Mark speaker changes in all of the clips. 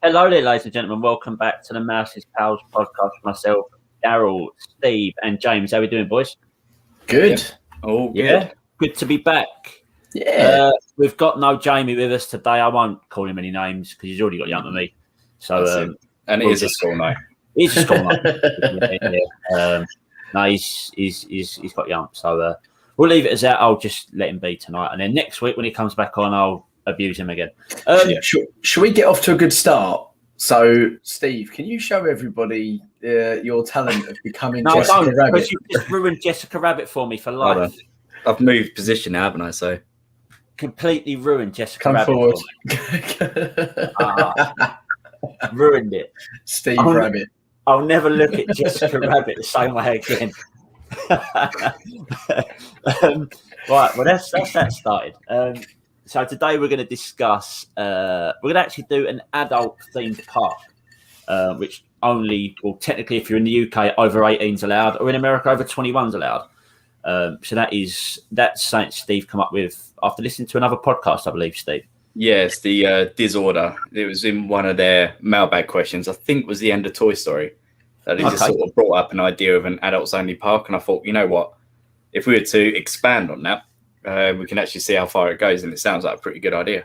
Speaker 1: Hello there, ladies and gentlemen. Welcome back to the Mouse's Pals podcast with myself, Daryl, Steve, and James. How are we doing, boys?
Speaker 2: Good.
Speaker 3: Yep. Oh, good.
Speaker 1: Yeah, good to be back.
Speaker 2: Yeah.
Speaker 1: We've got no Jamie with us today. I won't call him any names because he's already got young to me. So,
Speaker 3: and it is a school night.
Speaker 1: He's a school night. No, he's got young. So we'll leave it as that. I'll just let him be tonight, and then next week when he comes back on, I'll abuse him again.
Speaker 2: Should we get off to a good start? So, Steve, can you show everybody your talent of becoming Jessica Rabbit?
Speaker 1: Because you just ruined Jessica Rabbit for me for life.
Speaker 3: I've moved position now, haven't I? So
Speaker 1: completely ruined Jessica
Speaker 2: Come
Speaker 1: Rabbit.
Speaker 2: Forward.
Speaker 1: Ruined it.
Speaker 2: Steve Rabbit.
Speaker 1: I'll never look at Jessica Rabbit the same way again. Right, well, that's that started. So today we're going to discuss, we're going to actually do an adult-themed park, which only, well, technically if you're in the UK, over 18's allowed, or in America, over 21's allowed. So that's something Steve come up with after listening to another podcast, I believe, Steve.
Speaker 3: Yes, the Disorder. It was in one of their mailbag questions. I think it was the end of Toy Story. They just sort of brought up an idea of an adults-only park, and I thought, you know what? If we were to expand on that, we can actually see how far it goes, and it sounds like a pretty good idea.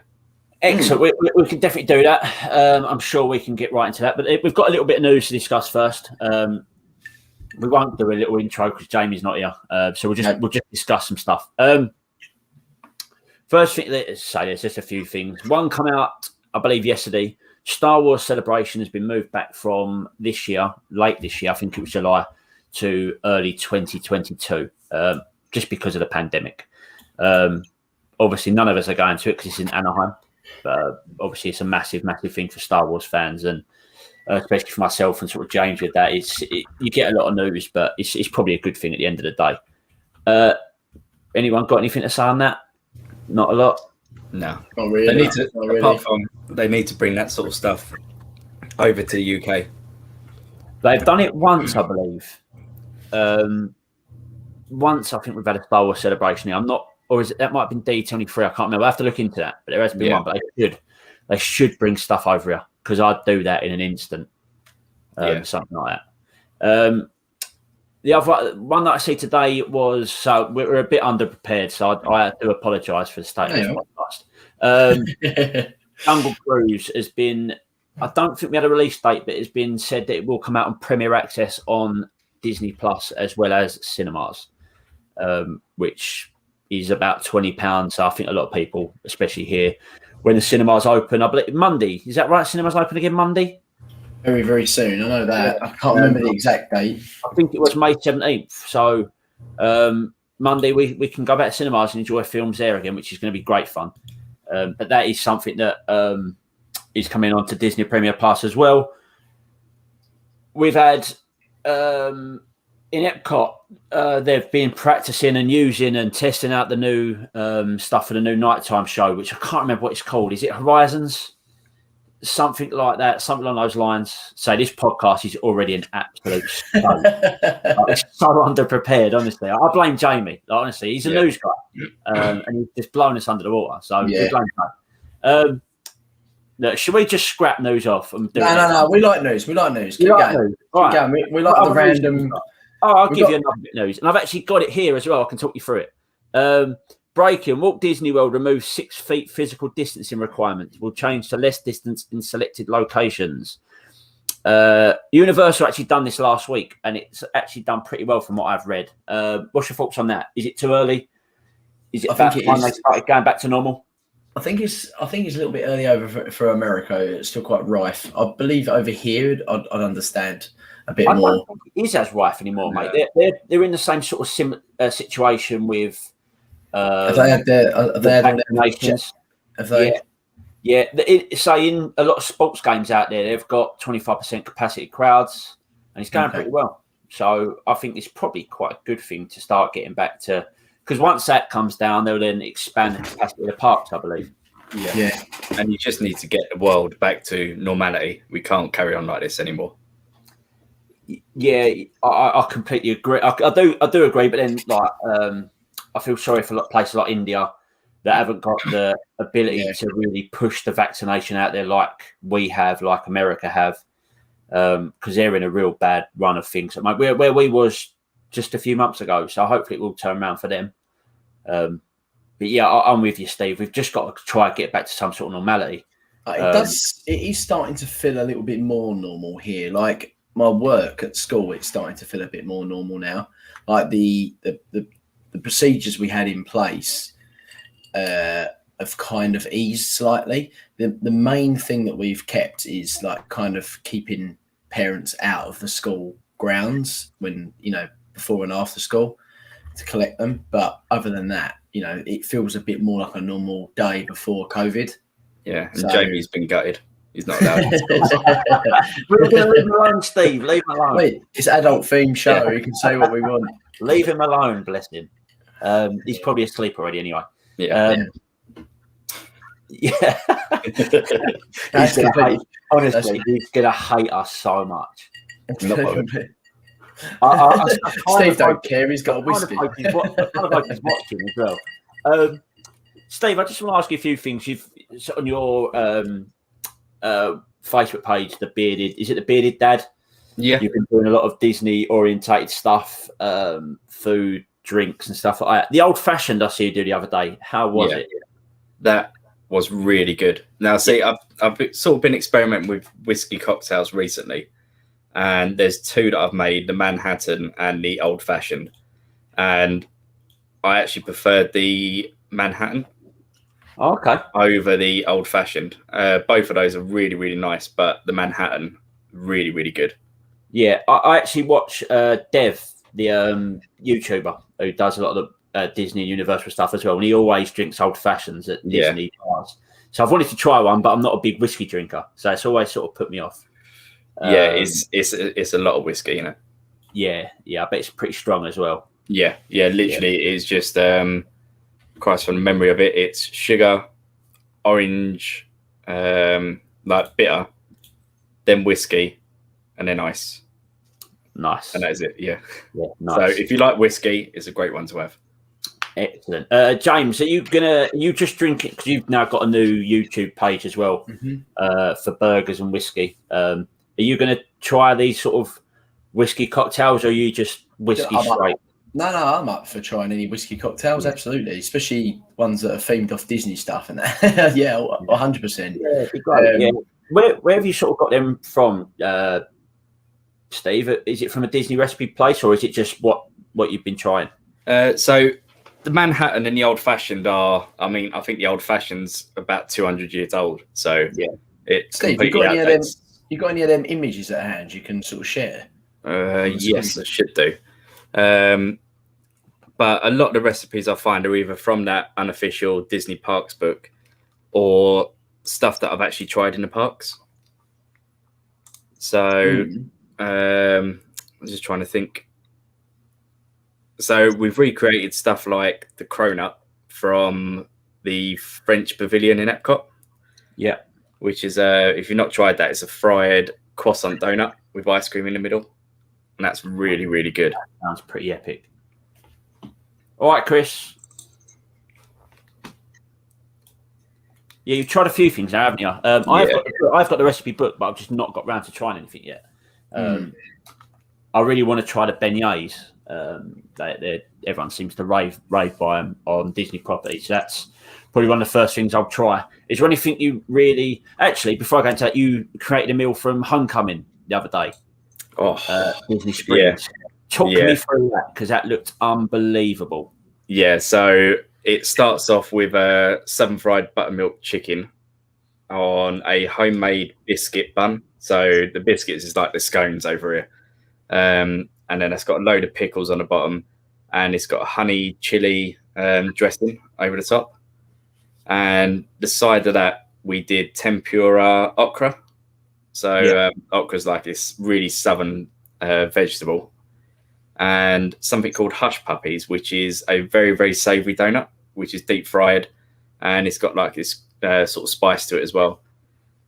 Speaker 1: Excellent. We can definitely do that. I'm sure we can get right into that, but we've got a little bit of news to discuss first. We won't do a little intro because Jamie's not here, so we'll just discuss some stuff. First thing, let's say there's just a few things. One come out, I believe, yesterday. Star Wars Celebration has been moved back from this year, late this year, I think it was July, to early 2022, just because of the pandemic. Obviously, none of us are going to it because it's in Anaheim. But obviously, it's a massive, massive thing for Star Wars fans, and especially for myself and sort of James with that. You get a lot of news, but it's probably a good thing at the end of the day. Anyone got anything to say on that? Not a lot.
Speaker 3: No,
Speaker 2: not really.
Speaker 3: They need to, apart from they need to bring that sort of stuff over to the UK.
Speaker 1: They've done it once, I believe. Once, I think we've had a Star Wars Celebration here. I'm not, or is it that might have been D23? I can't remember. I have to look into that. But there has been one. But they should bring stuff over here because I'd do that in an instant. Something like that. The other one that I see today was, so we're a bit underprepared, so I do apologise for the state of this podcast. Jungle Cruise has been, I don't think we had a release date, but it's been said that it will come out on Premier Access on Disney Plus as well as cinemas, which is about £20. So I think a lot of people, especially here, when the cinemas open, I believe Monday, is that right? Cinemas open again Monday?
Speaker 2: Very, very soon. I know that. I can't remember the exact date.
Speaker 1: I think it was May 17th. So Monday we can go back to cinemas and enjoy films there again, which is going to be great fun. But that is something that is coming on to Disney Premier Plus as well. We've had in Epcot, they've been practicing and using and testing out the new stuff for the new nighttime show, which I can't remember what it's called. Is it Horizons? Something like that, something along those lines. So this podcast is already an absolute stone. It's so underprepared, honestly. I blame Jamie. Honestly, he's a news guy, and he's just blown us under the water. So we blame him. Look, should we just scrap news off? And do
Speaker 2: No. We like news. Keep going. We like the random.
Speaker 1: I'll give you another bit of news, and I've actually got it here as well. I can talk you through it. Breaking, Walt Disney World removes 6 feet physical distancing requirements. Will change to less distance in selected locations. Universal actually done this last week, and it's actually done pretty well from what I've read. What's your thoughts on that? Is it too early? Is it about time they started going back to normal?
Speaker 2: I think it's a little bit early over for America. It's still quite rife. I believe over here, I'd understand a bit more. I don't
Speaker 1: think it is as rife anymore, mate. They're in the same sort of situation with.
Speaker 2: Have they had their
Speaker 1: vaccinations?
Speaker 2: Have they?
Speaker 1: Yeah. Say in a lot of sports games out there, they've got 25% capacity crowds, and it's going pretty well. So I think it's probably quite a good thing to start getting back to, because once that comes down, they'll then expand the capacity of the parks, I believe.
Speaker 3: Yeah. And you just need to get the world back to normality. We can't carry on like this anymore.
Speaker 1: Yeah, I completely agree. I do agree, but then I feel sorry for places like India that haven't got the ability to really push the vaccination out there like we have, like America have, because they're in a real bad run of things. Where we was just a few months ago. So hopefully it will turn around for them. But yeah, I'm with you, Steve. We've just got to try and get back to some sort of normality.
Speaker 2: It is starting to feel a little bit more normal here. Like my work at school, it's starting to feel a bit more normal now. Like the procedures we had in place have kind of eased slightly. The main thing that we've kept is like kind of keeping parents out of the school grounds when, before and after school to collect them. But other than that, it feels a bit more like a normal day before COVID.
Speaker 3: Yeah, and Jamie's been gutted. He's not allowed.
Speaker 1: We're going to leave him alone, Steve. Leave him alone.
Speaker 2: Wait, it's an adult theme show. We can say what we want.
Speaker 1: Leave him alone, bless him. He's probably asleep already anyway.
Speaker 3: Yeah.
Speaker 1: Yeah. Honestly, he's going to hate us so much.
Speaker 2: Steve don't care. He's got a whiskey.
Speaker 1: I kind of hope he's watching as well. Steve, I just want to ask you a few things. You've on your Facebook page, is it the Bearded Dad?
Speaker 3: Yeah.
Speaker 1: You've been doing a lot of Disney orientated stuff, food, drinks, and stuff like that. The Old Fashioned I see you do the other day. How was it?
Speaker 3: That was really good. Now, see, I've sort of been experimenting with whiskey cocktails recently, and there's two that I've made: the Manhattan and the Old Fashioned. And I actually preferred the Manhattan.
Speaker 1: Okay.
Speaker 3: Over the Old Fashioned. Both of those are really, really nice, but the Manhattan, really, really good.
Speaker 1: Yeah, I actually watch Dev, the YouTuber who does a lot of the Disney and Universal stuff as well, and he always drinks Old Fashions at Disney bars. So I've wanted to try one, but I'm not a big whiskey drinker, so it's always sort of put me off.
Speaker 3: It's a lot of whiskey,
Speaker 1: Yeah, I bet it's pretty strong as well.
Speaker 3: Yeah, literally, it is just. Christ, from the memory of it, it's sugar, orange, like bitter, then whiskey, and then ice.
Speaker 1: Nice.
Speaker 3: And that is it. Yeah.
Speaker 1: Nice.
Speaker 3: So if you like whiskey, it's a great one to have.
Speaker 1: Excellent. James, are you just drinking, because you've now got a new YouTube page as well, for burgers and whiskey. Are you going to try these sort of whiskey cocktails, or are you just whiskey straight?
Speaker 2: No, I'm up for trying any whiskey cocktails, absolutely, especially ones that are themed off Disney stuff and that. Yeah, 100%.
Speaker 1: Yeah, it'd be great. Where have you sort of got them from, Steve? Is it from a Disney recipe place, or is it just what you've been trying?
Speaker 3: So the Manhattan and the Old Fashioned are, I think the Old Fashioned's about 200 years old. So it's
Speaker 2: Steve, you got any of them images at hand you can sort of share?
Speaker 3: Yes, I should do. But a lot of the recipes I find are either from that unofficial Disney Parks book or stuff that I've actually tried in the parks. So I'm just trying to think. So we've recreated stuff like the cronut from the French Pavilion in Epcot.
Speaker 1: Yeah.
Speaker 3: Which is, if you've not tried that, it's a fried croissant donut with ice cream in the middle. And that's really, really good.
Speaker 1: That sounds pretty epic. All right, Chris. Yeah, you've tried a few things now, haven't you? I've got the recipe book, but I've just not got round to trying anything yet. I really want to try the beignets. Everyone seems to rave by them on Disney properties. So that's probably one of the first things I'll try. Is there anything you really... Actually, before I go into that, you created a meal from Homecoming the other day. Disney Springs. Talk me through that, because that looked unbelievable.
Speaker 3: Yeah, so it starts off with a southern fried buttermilk chicken on a homemade biscuit bun. So the biscuits is like the scones over here. And then it's got a load of pickles on the bottom, and it's got a honey chili dressing over the top. And the side of that, we did tempura okra. So okra is like this really southern vegetable. And something called Hush Puppies, which is a very, very savoury donut, which is deep fried. And it's got like this sort of spice to it as well.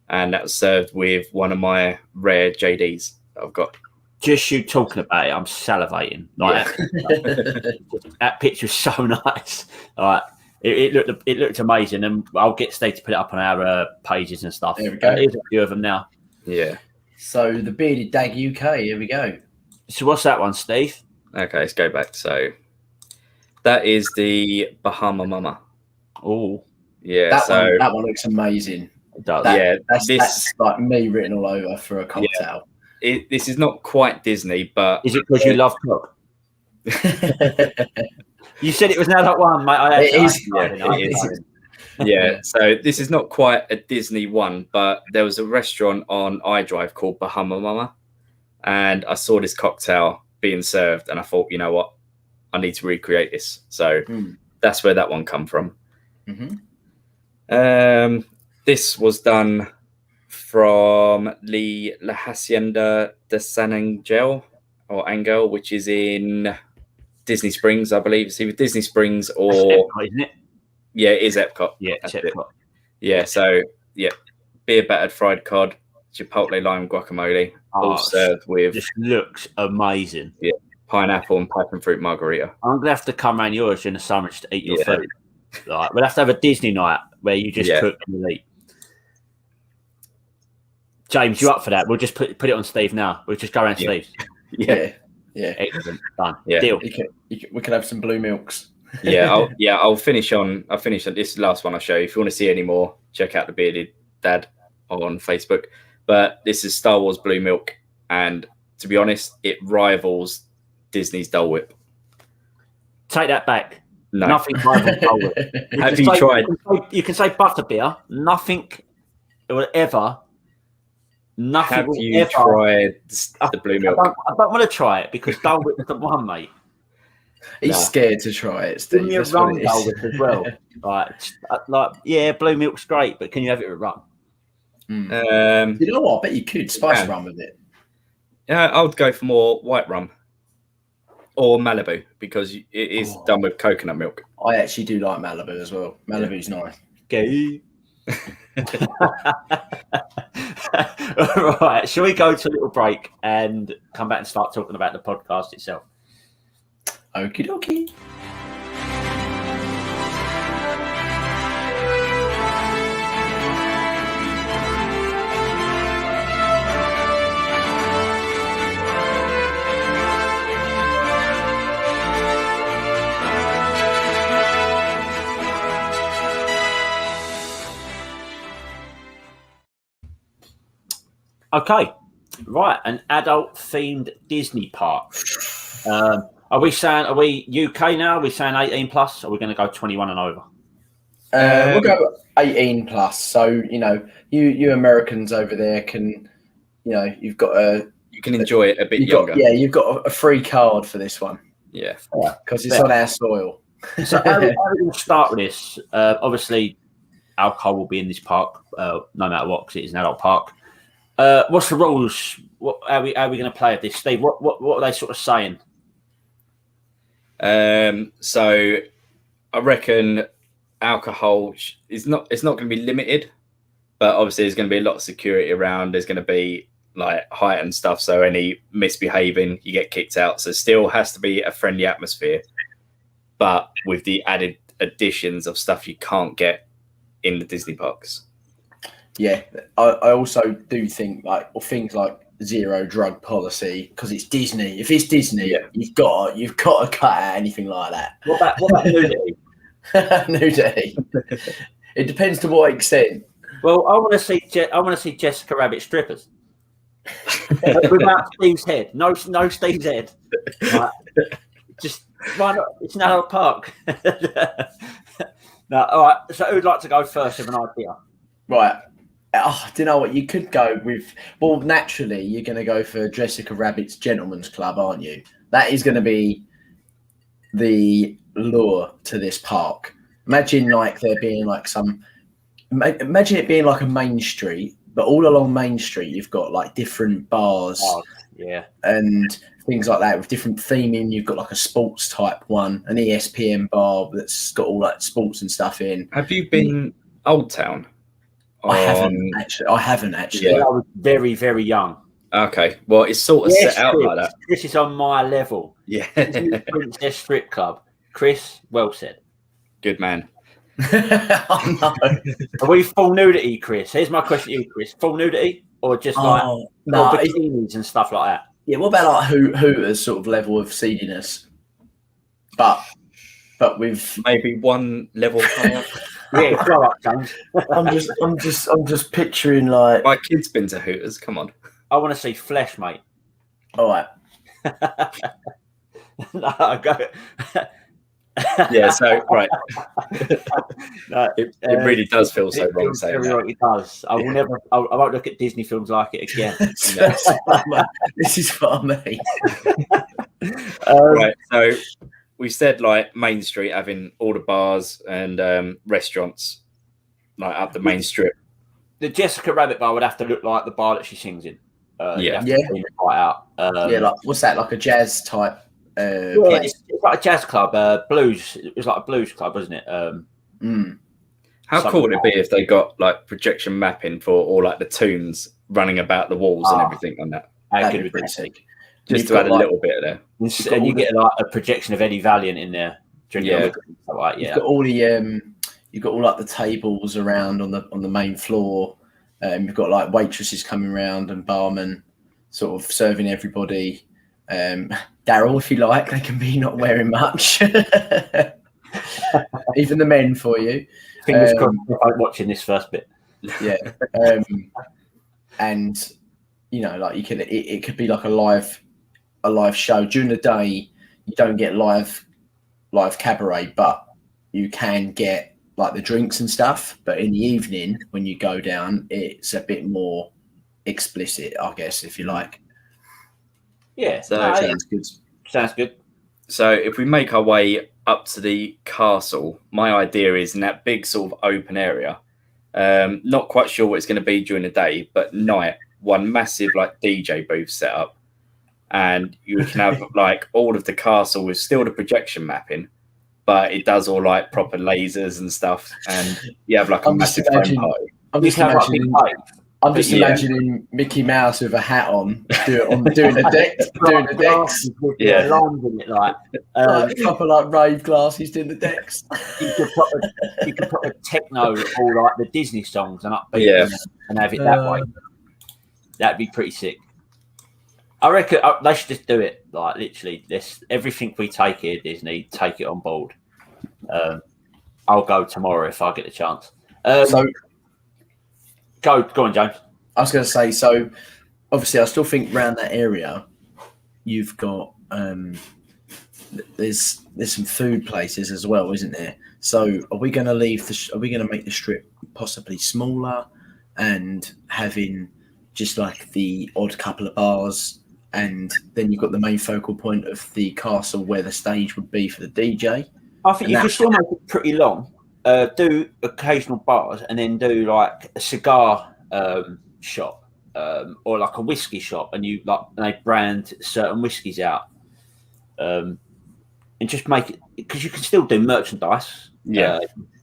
Speaker 3: And that was served with one of my rare JDs that I've got.
Speaker 1: Just you talking about it, I'm salivating. Like that picture is so nice. All right. It looked amazing, and I'll get Steve to put it up on our pages and stuff.
Speaker 2: There we go.
Speaker 1: There's a few of them now.
Speaker 3: Yeah.
Speaker 2: So the Bearded Dag UK. Here we go.
Speaker 1: So what's that one, Steve?
Speaker 3: Okay, let's go back. So that is the Bahama Mama.
Speaker 1: Oh,
Speaker 3: Yeah.
Speaker 2: That one looks amazing.
Speaker 1: it does.
Speaker 2: That's like me written all over for a cocktail.
Speaker 3: This is not quite Disney, but
Speaker 1: Is it because you love cook? You said it was an adult one, mate.
Speaker 2: It is.
Speaker 3: Yeah, so this is not quite a Disney one, but there was a restaurant on iDrive called Bahama Mama, and I saw this cocktail being served, and I thought, you know what, I need to recreate this. So that's where that one come from.
Speaker 2: Mm-hmm.
Speaker 3: This was done from La Hacienda de San Angel, which is in Disney Springs, I believe. It's either Disney Springs or
Speaker 1: Epcot, isn't it?
Speaker 3: Yeah, it is Epcot.
Speaker 1: Yeah, it's Epcot.
Speaker 3: Yeah, so beer battered fried cod, chipotle lime guacamole, all served with.
Speaker 1: This looks amazing.
Speaker 3: Yeah, pineapple and passion fruit margarita.
Speaker 1: I'm gonna have to come round yours during the summer to eat your food. Like, we'll have to have a Disney night where you just cook and eat. James, you up for that? We'll just put it on Steve now. We'll just go around Steve's.
Speaker 2: Yeah.
Speaker 1: Excellent. Done.
Speaker 2: Yeah.
Speaker 1: Deal.
Speaker 2: We can have some blue milks.
Speaker 3: I'll finish on this last one I'll show you. If you want to see any more, check out the Bearded Dad on Facebook. But this is Star Wars Blue Milk, and to be honest, it rivals Disney's Dole Whip.
Speaker 1: Take that back.
Speaker 3: No.
Speaker 1: Nothing rivals Dole Whip.
Speaker 3: Have you tried?
Speaker 1: You can say butterbeer. Nothing will ever. Nothing.
Speaker 3: Have
Speaker 1: will
Speaker 3: you
Speaker 1: ever,
Speaker 3: tried the Blue Milk?
Speaker 1: I don't want to try it because Dole Whip is the one, mate.
Speaker 2: He's scared to try it, Steve.
Speaker 1: Give me a rum Dole Whip as well. Blue milk's great, but can you have it with rum?
Speaker 2: You know what? I bet you could spice rum with it.
Speaker 3: Yeah, I would go for more white rum or Malibu because it is done with coconut milk.
Speaker 2: I actually do like Malibu as well. Malibu's nice.
Speaker 1: Okay. Right, shall we go to a little break and come back and start talking about the podcast itself?
Speaker 2: Okie dokie.
Speaker 1: Okay, right, an adult-themed Disney park. Are we UK now? Are we saying 18 plus? Or are we going to go 21 and over?
Speaker 2: We'll go 18 plus. So, you Americans over there can, you've got
Speaker 3: you can enjoy it a bit younger.
Speaker 2: You've got a free card for this one.
Speaker 3: Yeah.
Speaker 2: Because it's on our soil.
Speaker 1: So how do we start with this? Obviously, alcohol will be in this park, no matter what, because it is an adult park. What's the rules? How are we going to play at this, Steve? What are they sort of saying?
Speaker 3: So I reckon alcohol it's not going to be limited, but obviously there's going to be a lot of security around. There's going to be like height and stuff. So any misbehaving, you get kicked out. So still has to be a friendly atmosphere, but with the added additions of stuff you can't get in the Disney parks. Yeah,
Speaker 2: I also do think things like zero drug policy because it's Disney. If it's Disney, you've got to cut out anything like that.
Speaker 1: What about nudity?
Speaker 2: Nudity. It depends to what extent.
Speaker 1: Well, I want to see Jessica Rabbit strippers without Steve's head. No Steve's head. Right. Just why not? It's an adult park. No, all right. So who'd like to go first with an idea?
Speaker 2: Right. Oh, do you know what? You could go with... Well, naturally, you're going to go for Jessica Rabbit's Gentleman's Club, aren't you? That is going to be the lure to this park. Imagine there being imagine it being like a main street, but all along Main Street, you've got different bars and things like that with different theming. You've got a sports type one, an ESPN bar that's got all sports and stuff in.
Speaker 3: Have you been Old Town?
Speaker 2: I haven't actually.
Speaker 1: I was very, very young.
Speaker 3: Okay, well, it's sort of set out like that.
Speaker 1: Chris is on my level.
Speaker 3: Yeah.
Speaker 1: Princess Strip Club. Chris, well said.
Speaker 3: Good man.
Speaker 2: Oh, no.
Speaker 1: Are we full nudity, Chris? Here's my question to you, Chris. Full nudity or just like
Speaker 2: no,
Speaker 1: bikinis and stuff like that?
Speaker 2: Yeah, what about like Hooters sort of level of seediness? But with
Speaker 3: maybe one level higher.
Speaker 1: Yeah, grow up, James.
Speaker 2: I'm just picturing like
Speaker 3: My kid's been to Hooters. Come on.
Speaker 1: I want to see flesh, mate.
Speaker 2: all right.
Speaker 1: No, I go.
Speaker 3: Yeah, so right.
Speaker 1: No,
Speaker 3: It really does feel so wrong
Speaker 1: feels
Speaker 3: saying
Speaker 1: very
Speaker 3: that.
Speaker 1: right, it does. I will never. I won't look at Disney films like it again.
Speaker 2: This is what I mean.
Speaker 3: Right. So we said like Main Street having all the bars and restaurants like up the main strip.
Speaker 1: The Jessica Rabbit bar would have to look like the bar that she sings in. You'd have to
Speaker 2: Yeah.
Speaker 1: clean it right out.
Speaker 2: Yeah, like what's that? Like a jazz type
Speaker 1: yeah,
Speaker 2: place.
Speaker 1: it's like a jazz club, blues. It was like a blues club, wasn't it?
Speaker 3: How
Speaker 1: Something
Speaker 3: cool would it
Speaker 1: like
Speaker 3: be if they got like projection mapping for all like the tunes running about the walls and everything on that?
Speaker 1: How
Speaker 2: That'd
Speaker 1: good
Speaker 2: be
Speaker 1: would
Speaker 2: pretty
Speaker 1: that
Speaker 2: sick.
Speaker 3: Just
Speaker 2: You've
Speaker 3: to
Speaker 2: got,
Speaker 3: add a
Speaker 2: like-
Speaker 3: little bit there.
Speaker 1: be? And you get like a projection of Eddie Valiant in there.
Speaker 3: Yeah.
Speaker 1: Stuff like,
Speaker 2: You've got all the you've got all like the tables around on the main floor. You've got like waitresses coming around and barmen sort of serving everybody. Daryl, if you like, they can be not wearing much. Even the men for you.
Speaker 1: Fingers crossed I'm watching this first bit.
Speaker 2: Yeah. And you know, like you can it could be like a live show. During the day you don't get live cabaret, but you can get like the drinks and stuff. But in the evening when you go down, it's a bit more explicit, I guess, if you like.
Speaker 1: Yeah,
Speaker 3: So-
Speaker 1: no,
Speaker 2: Sounds good.
Speaker 1: sounds good.
Speaker 3: So if we make our way up to the castle, my idea is in that big sort of open area. Not quite sure what it's going to be during the day, but night, one massive like DJ booth set up, and you can have like all of the castle with still the projection mapping, but it does all like proper lasers and stuff, and you have like a
Speaker 2: I'm just
Speaker 3: massive home
Speaker 2: imagining-
Speaker 3: party.
Speaker 2: I'm
Speaker 1: You
Speaker 2: just
Speaker 1: can have like a big
Speaker 2: imagining.
Speaker 1: party.
Speaker 2: I'm just
Speaker 3: Yeah.
Speaker 2: imagining Mickey Mouse with a hat on, doing the decks,
Speaker 3: Yeah.
Speaker 1: Lines in it, like
Speaker 2: like proper like rave glasses doing the decks.
Speaker 1: you could put a techno or like the Disney songs and upbeat
Speaker 3: Yeah.
Speaker 1: and have it that way. That'd be pretty sick. I reckon they should just do it. Like literally, this everything we take here, Disney, take it on board. I'll go tomorrow if I get the chance.
Speaker 2: So
Speaker 1: Go on, James.
Speaker 2: I was going to say, so obviously, I still think around that area, you've got there's some food places as well, isn't there? So, are we going to Are we going to make the strip possibly smaller and having just like the odd couple of bars, and then you've got the main focal point of the castle where the stage would be for the DJ?
Speaker 1: I think
Speaker 2: And
Speaker 1: you could
Speaker 2: that's-
Speaker 1: still make it pretty long. Do occasional bars and then do like a cigar shop or like a whiskey shop, and they brand certain whiskies out, and just make it because you can still do merchandise.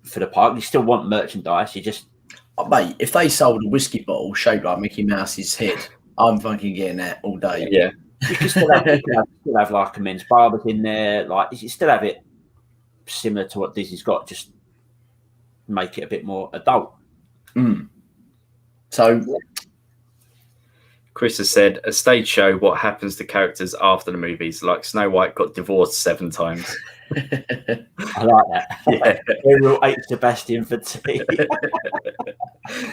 Speaker 1: For the park, you still want merchandise. You just
Speaker 2: Oh, mate, if they sold a whiskey bottle shaped like Mickey Mouse's head, I'm fucking getting that all day.
Speaker 3: Yeah.
Speaker 1: you can still have like a men's barbers in there. Like you still have it similar to what Disney's got, just make it a bit more adult.
Speaker 2: So
Speaker 3: Chris has said a stage show. What happens to characters after the movies? Like Snow White got divorced 7 times.
Speaker 1: I like that.
Speaker 3: Yeah.
Speaker 1: Ariel ate Sebastian for tea.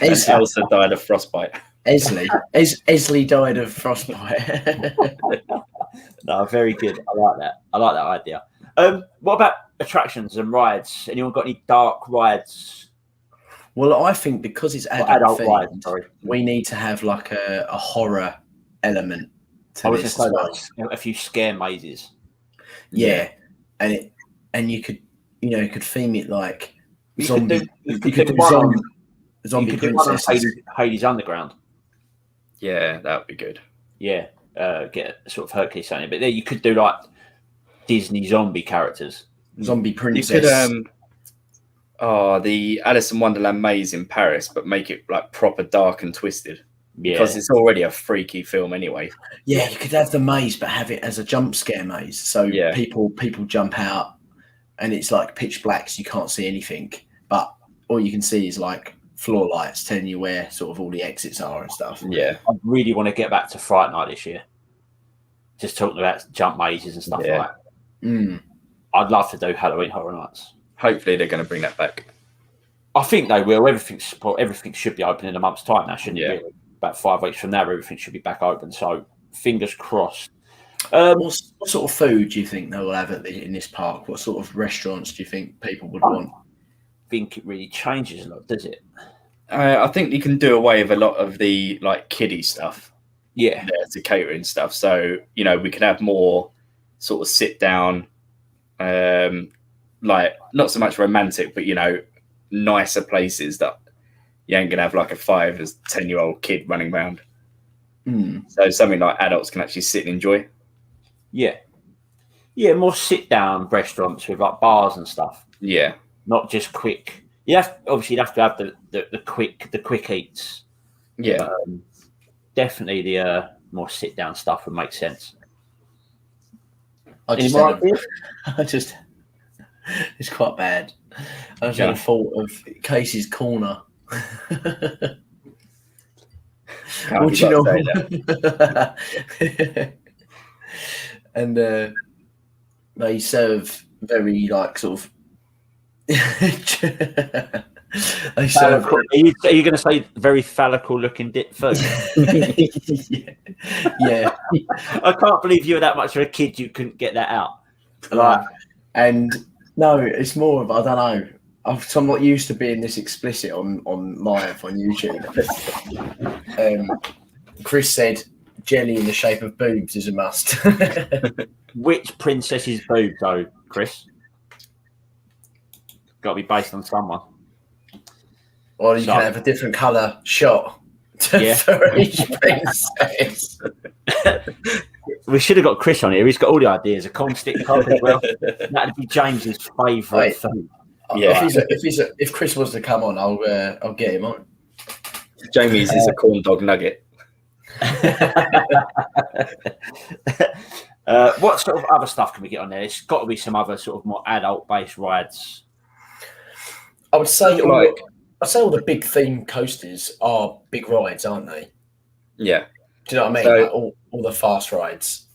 Speaker 3: And Elsa died of frostbite.
Speaker 2: Esley died of frostbite.
Speaker 1: No, very good. I like that. I like that idea. What about attractions and rides? Anyone got any dark rides?
Speaker 2: Well, I think because it's
Speaker 1: Or
Speaker 2: adult,
Speaker 1: adult rides,
Speaker 2: themed,
Speaker 1: sorry.
Speaker 2: we need to have like a horror element to
Speaker 1: I was
Speaker 2: this
Speaker 1: going
Speaker 2: as
Speaker 1: to
Speaker 2: well.
Speaker 1: say like a few scare mazes.
Speaker 2: Yeah, and you could theme it like
Speaker 1: You
Speaker 2: zombie.
Speaker 1: could do,
Speaker 2: You
Speaker 1: you
Speaker 2: could
Speaker 1: could
Speaker 2: do
Speaker 1: do one on,
Speaker 2: zombie
Speaker 1: you could do one on
Speaker 2: princesses.
Speaker 1: Hades Underground.
Speaker 3: Yeah, that would be good.
Speaker 1: Yeah, get a sort of Hercules something. But there you could do like Disney zombie characters.
Speaker 2: Zombie
Speaker 3: You
Speaker 2: princess.
Speaker 3: could the Alice in Wonderland maze in Paris, but make it like proper dark and twisted.
Speaker 1: Yeah,
Speaker 3: Because it's already a freaky film anyway.
Speaker 2: Yeah, you could have the maze, but have it as a jump scare maze. So
Speaker 3: Yeah.
Speaker 2: people jump out, and it's like pitch black, so you can't see anything. but all you can see is like floor lights telling you where sort of all the exits are and stuff.
Speaker 3: Yeah.
Speaker 1: I really want to get back to Fright Night this year. Just talking about jump mazes and stuff like that. I'd love to do Halloween Horror Nights.
Speaker 3: Hopefully they're going to bring that back.
Speaker 1: I think they will. Everything should be open in a month's time now, shouldn't it? About 5 weeks from now, everything should be back open. So fingers crossed.
Speaker 2: What sort of food do you think they will have in this park? What sort of restaurants do you think people would want?
Speaker 1: I think it really changes a lot, does it?
Speaker 3: I think you can do away with a lot of the like kiddie stuff.
Speaker 1: Yeah.
Speaker 3: To catering stuff. So, we can have more sort of sit down, like not so much romantic, but, nicer places that you ain't going to have like a 5 or 10-year-old kid running around. So something like adults can actually sit and enjoy.
Speaker 1: Yeah. Yeah, more sit down restaurants with like bars and stuff.
Speaker 3: Yeah.
Speaker 1: Not just quick. You'd have to have the quick eats.
Speaker 3: Yeah.
Speaker 1: Definitely the more sit down stuff would make sense.
Speaker 2: It's quite bad. I just had a thought of Casey's Corner. What you know? And they serve very like sort of. They serve.
Speaker 1: Are you going to say very phallical looking food?
Speaker 2: Yeah.
Speaker 1: I can't believe you were that much of a kid you couldn't get that out.
Speaker 2: Like, and no, it's more of I don't know. I'm not used to being this explicit on live on YouTube. Chris said jelly in the shape of boobs is a must.
Speaker 1: Which princess's boobs, though, Chris? Got to be based on someone.
Speaker 2: Or you can have a different colour shot for each princess.
Speaker 1: We should have got Chris on here. He's got all the ideas. A corn stick pub as well. That'd be James's favourite food.
Speaker 3: Yeah.
Speaker 2: If Chris was to come on, I'll get him on.
Speaker 3: Jamie's is a corn dog nugget.
Speaker 1: What sort of other stuff can we get on there? It's got to be some other sort of more adult-based rides.
Speaker 2: I would say all the big theme coasters are big rides, aren't they?
Speaker 3: Yeah.
Speaker 2: Do you know what I mean?
Speaker 3: So,
Speaker 2: like all the fast rides.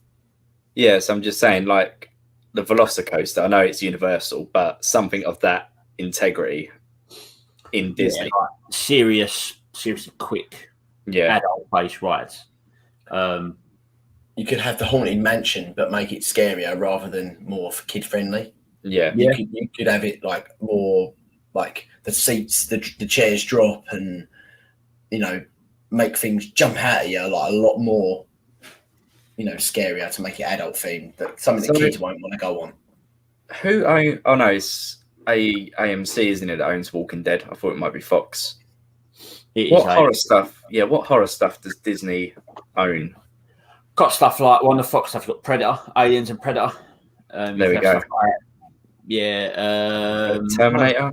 Speaker 3: Yes, I'm just saying, like the Velocicoaster. I know it's Universal, but something of that integrity in Disney.
Speaker 1: Yeah, like seriously quick, adult-based rides.
Speaker 2: You could have the Haunted Mansion, but make it scarier rather than more kid-friendly.
Speaker 3: Yeah.
Speaker 2: You could have it like more like the seats, the chairs drop, and make things jump out at you like a lot more. Scarier to make it adult themed, but something that kids won't want to go on. It's
Speaker 3: AMC, isn't it, that owns Walking Dead? I thought it might be Fox.
Speaker 1: Horror
Speaker 3: stuff? Yeah, what horror stuff does Disney own?
Speaker 1: Got stuff like one of the Fox stuff. Got Predator, Aliens, and Predator.
Speaker 3: There we go. Terminator.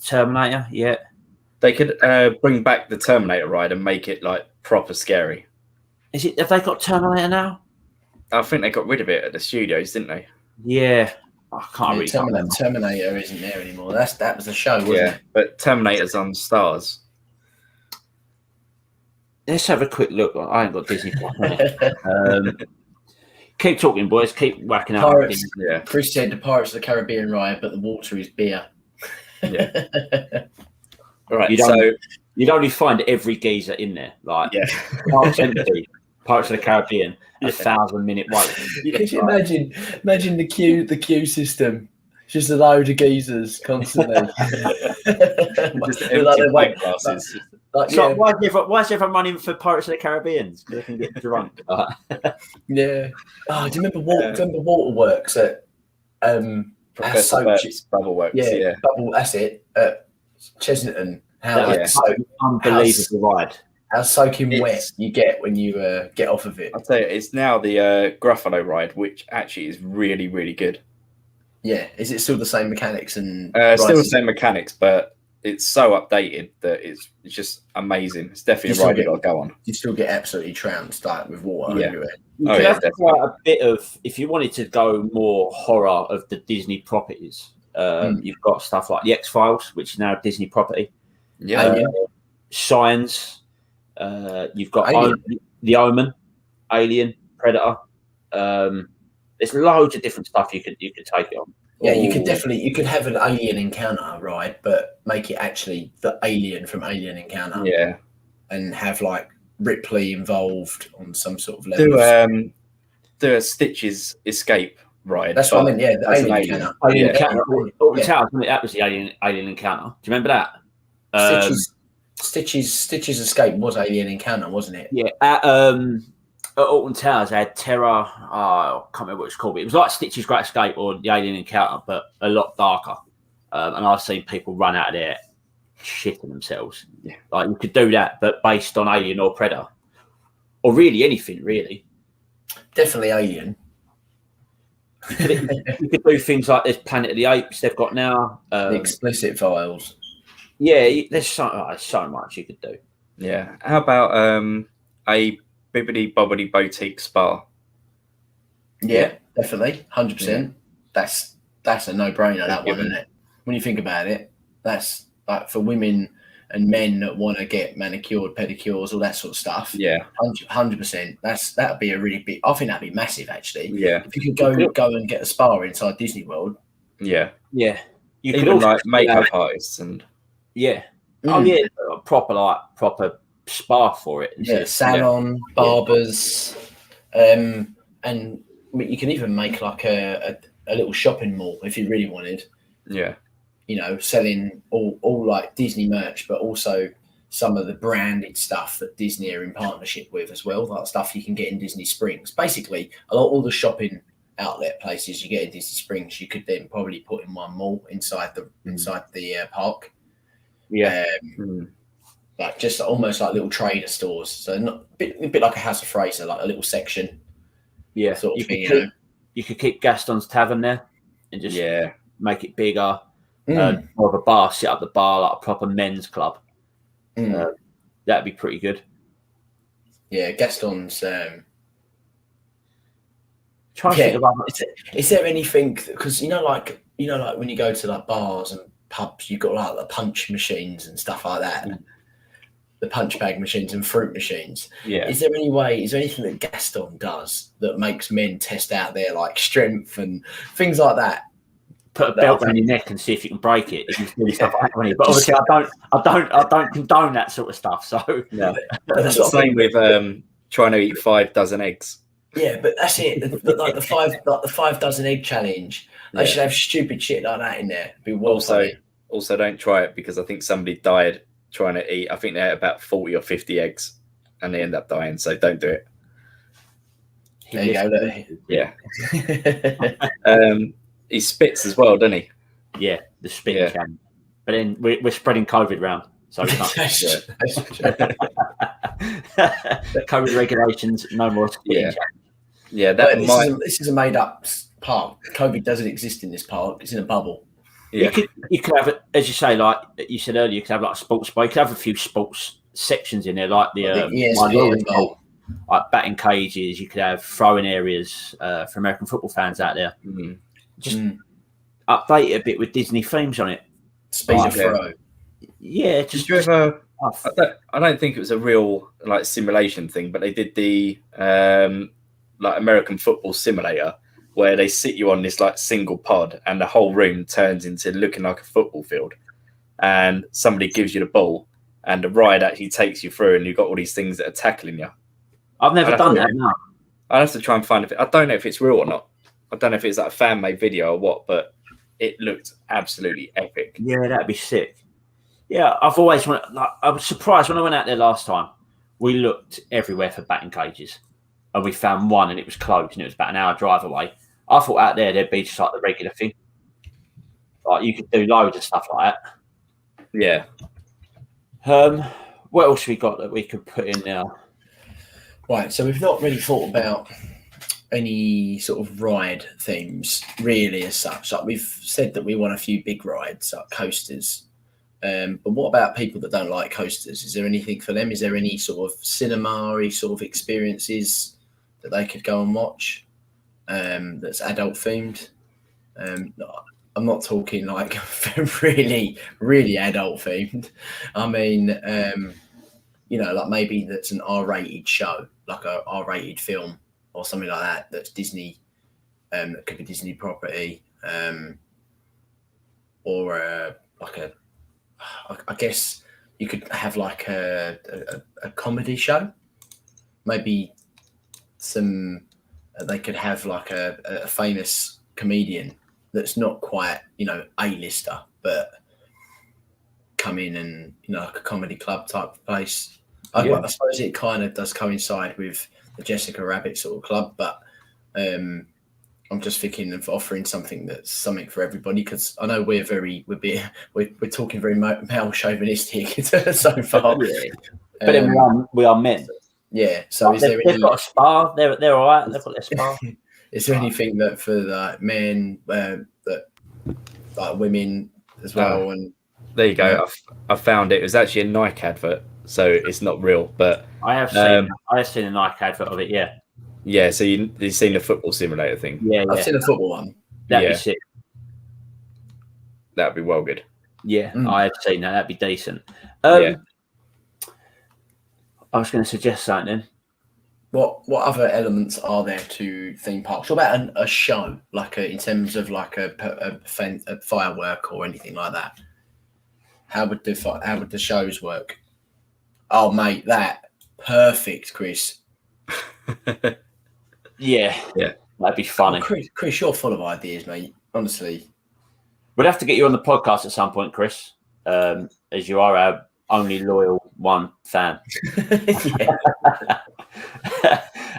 Speaker 1: Terminator. Yeah.
Speaker 3: They could bring back the Terminator ride and make it like proper scary.
Speaker 1: Have they got Terminator now?
Speaker 3: I think they got rid of it at the studios, didn't they?
Speaker 1: Yeah. I can't really
Speaker 2: Terminator isn't there anymore. That was the show, wasn't it?
Speaker 3: But Terminator's on Stars.
Speaker 1: Let's have a quick look. I ain't got Disney Plus. Keep talking, boys. Keep whacking out.
Speaker 2: Pirates, Chris said the Pirates of the Caribbean ride, but the water is beer.
Speaker 3: Yeah.
Speaker 1: All right. You'd only find every geezer in there. Like Pirates of the Caribbean, 1,000-minute wait.
Speaker 2: Could you imagine the queue system? Just a load of geezers constantly.
Speaker 3: Just empty pint glasses.
Speaker 1: Why is everyone running for Pirates of the Caribbean? Because they can get drunk.
Speaker 2: Yeah. Oh, do you remember Waterworks at
Speaker 3: Professor Burke's Bubble Works?
Speaker 2: Yeah. Bubble. That's it. At Chesnington.
Speaker 1: Unbelievable ride.
Speaker 2: How soaking wet you get when you get off of it.
Speaker 3: I'll tell you, it's now the Gruffalo ride, which actually is really, really good.
Speaker 2: Yeah, is it still the same mechanics and
Speaker 3: still the same mechanics, but it's so updated that it's just amazing. It's definitely a ride you got to go on.
Speaker 2: You still get absolutely trounced with water everywhere.
Speaker 1: You could have quite a bit of, if you wanted to go more horror of the Disney properties, You've got stuff like the X-Files, which is now a Disney property.
Speaker 3: Yeah.
Speaker 1: Signs. You've got The Omen, Alien, Predator. There's loads of different stuff you could take it on.
Speaker 2: Yeah, you could have an alien encounter ride, but make it actually the alien from Alien Encounter.
Speaker 3: Yeah.
Speaker 2: And have like Ripley involved on some sort of level.
Speaker 3: Do a Stitch's Escape ride.
Speaker 2: That's what I mean. Yeah, the Alien Encounter.
Speaker 1: Alien Encounter. That was the Alien Encounter. Do you remember that?
Speaker 2: Stitch's Escape was Alien Encounter, wasn't it?
Speaker 1: Yeah. At Alton Towers, they had Terror. I can't remember what it's called, but it was like Stitch's Great Escape or the Alien Encounter, but a lot darker. And I've seen people run out of there shitting themselves.
Speaker 3: Yeah.
Speaker 1: Like you could do that, but based on Alien or Predator, or really anything, really.
Speaker 2: Definitely Alien.
Speaker 1: You could do things like there's Planet of the Apes they've got now.
Speaker 2: The explicit files.
Speaker 1: Yeah, there's so much you could do.
Speaker 3: Yeah. How about a Bibbidi Bobbidi Boutique Spa?
Speaker 2: Yeah, definitely. 100%. That's a no-brainer, that one, isn't it? When you think about it, that's like for women and men that want to get manicured, pedicures, all that sort of stuff.
Speaker 3: Yeah.
Speaker 2: 100%. That'd be a really big, I think that'd be massive, actually.
Speaker 3: Yeah.
Speaker 2: If you could go and get a spa inside Disney World.
Speaker 3: Yeah.
Speaker 1: Yeah. You
Speaker 3: Even
Speaker 1: could also
Speaker 3: like makeup artists and
Speaker 1: Oh yeah, proper spa for it.
Speaker 2: Yeah, salon, barbers, and you can even make like a little shopping mall if you really wanted.
Speaker 3: Yeah.
Speaker 2: You know, selling all like Disney merch, but also some of the branded stuff that Disney are in partnership with as well, like stuff you can get in Disney Springs. Basically, all the shopping outlet places you get in Disney Springs, you could then probably put in one mall inside the park.
Speaker 1: Yeah.
Speaker 2: Like just almost like little trader stores. So not a bit like a House of Fraser, like a little section.
Speaker 1: Yeah.
Speaker 2: Sort of thing,
Speaker 1: you could keep Gaston's Tavern there and just make it bigger. More of a bar, set up the bar like a proper men's club. That'd be pretty good.
Speaker 2: Yeah, Gaston's. Is there anything? Because like when you go to like bars and pubs, you've got like the punch machines and stuff like that. The punch bag machines and fruit machines.
Speaker 3: Yeah.
Speaker 2: Is there anything that Gaston does that makes men test out their like strength and things like that?
Speaker 1: Put a belt around your neck and see if you can break it. If you can do stuff like that, but obviously I don't condone that sort of stuff. So
Speaker 3: that's the same with trying to eat 5 dozen eggs.
Speaker 2: Yeah, but that's it. Like the 5 dozen egg challenge. They should have stupid shit like that in there. It'd be
Speaker 3: also don't try it because I think somebody died trying to eat. I think they had about 40 or 50 eggs and they end up dying. So don't do it.
Speaker 2: There you go.
Speaker 3: Yeah. He spits as well, doesn't he?
Speaker 1: Yeah, the spit can. But then we're spreading COVID around, so we can't. COVID regulations, no more spitting.
Speaker 3: Yeah,
Speaker 2: this is a made-up park. COVID doesn't exist in this park. It's in a bubble.
Speaker 3: Yeah.
Speaker 1: You could have, as you say, like you said earlier, you could have like a sports bar. You could have a few sports sections in there, like like batting cages. You could have throwing areas for American football fans out there. Just update it a bit with Disney themes on it.
Speaker 2: Speed of throw.
Speaker 1: Yeah,
Speaker 3: Did you ever? I don't think it was a real like simulation thing, but they did the like American football simulator where they sit you on this like single pod and the whole room turns into looking like a football field, and somebody gives you the ball and the ride actually takes you through, and you've got all these things that are tackling you.
Speaker 1: I've never done that. No.
Speaker 3: I'd have to try and find it. I don't know if it's real or not. I don't know if it's like a fan-made video or what, but it looked absolutely epic.
Speaker 1: Yeah, that'd be sick. Yeah, I've always wanted. Like, I was surprised when I went out there last time. We looked everywhere for batting cages, and we found one, and it was closed, and it was about an hour drive away. I thought out there there'd be just like the regular thing, like you could do loads of stuff like that.
Speaker 3: Yeah.
Speaker 1: What else have we got that we could put in now?
Speaker 2: Right, so we've not really thought about any sort of ride themes really as such. Like we've said that we want a few big rides, like coasters. But what about people that don't like coasters? Is there anything for them? Is there any sort of cinema-y sort of experiences that they could go and watch that's adult themed? I'm not talking like really, really adult themed. I mean, like maybe that's an R-rated show, like a R-rated film or something like that. That's Disney. That could be Disney property, or I guess you could have like a comedy show. Maybe they could have like a famous comedian that's not quite, A-lister, but come in and, like a comedy club type place. I suppose it kind of does coincide with the Jessica Rabbit sort of club, but I'm just thinking of offering something for everybody, because I know we're talking very male chauvinistic so far.
Speaker 1: Yeah. But then we are men.
Speaker 2: Yeah. So
Speaker 1: they've got a spa. They're all right. They've got their spa.
Speaker 2: Is there anything that for like men, that like women as well? And
Speaker 3: there you go. I found it. It was actually a Nike advert, so it's not real. But
Speaker 1: I have seen a Nike advert of it. Yeah.
Speaker 3: Yeah. So you've seen the football simulator thing?
Speaker 2: Yeah. I've seen a football one.
Speaker 1: That'd be sick.
Speaker 3: That'd be well good.
Speaker 1: Yeah, I have seen that. That'd be decent. I was going to suggest something then.
Speaker 2: What other elements are there to theme parks? What about a show, like in terms of like a firework or anything like that? How would the shows work? Oh, mate, that perfect, Chris.
Speaker 1: Yeah, that'd be funny.
Speaker 2: Oh, Chris, you're full of ideas, mate. Honestly,
Speaker 1: we'd have to get you on the podcast at some point, Chris, as you are our only loyal one fan.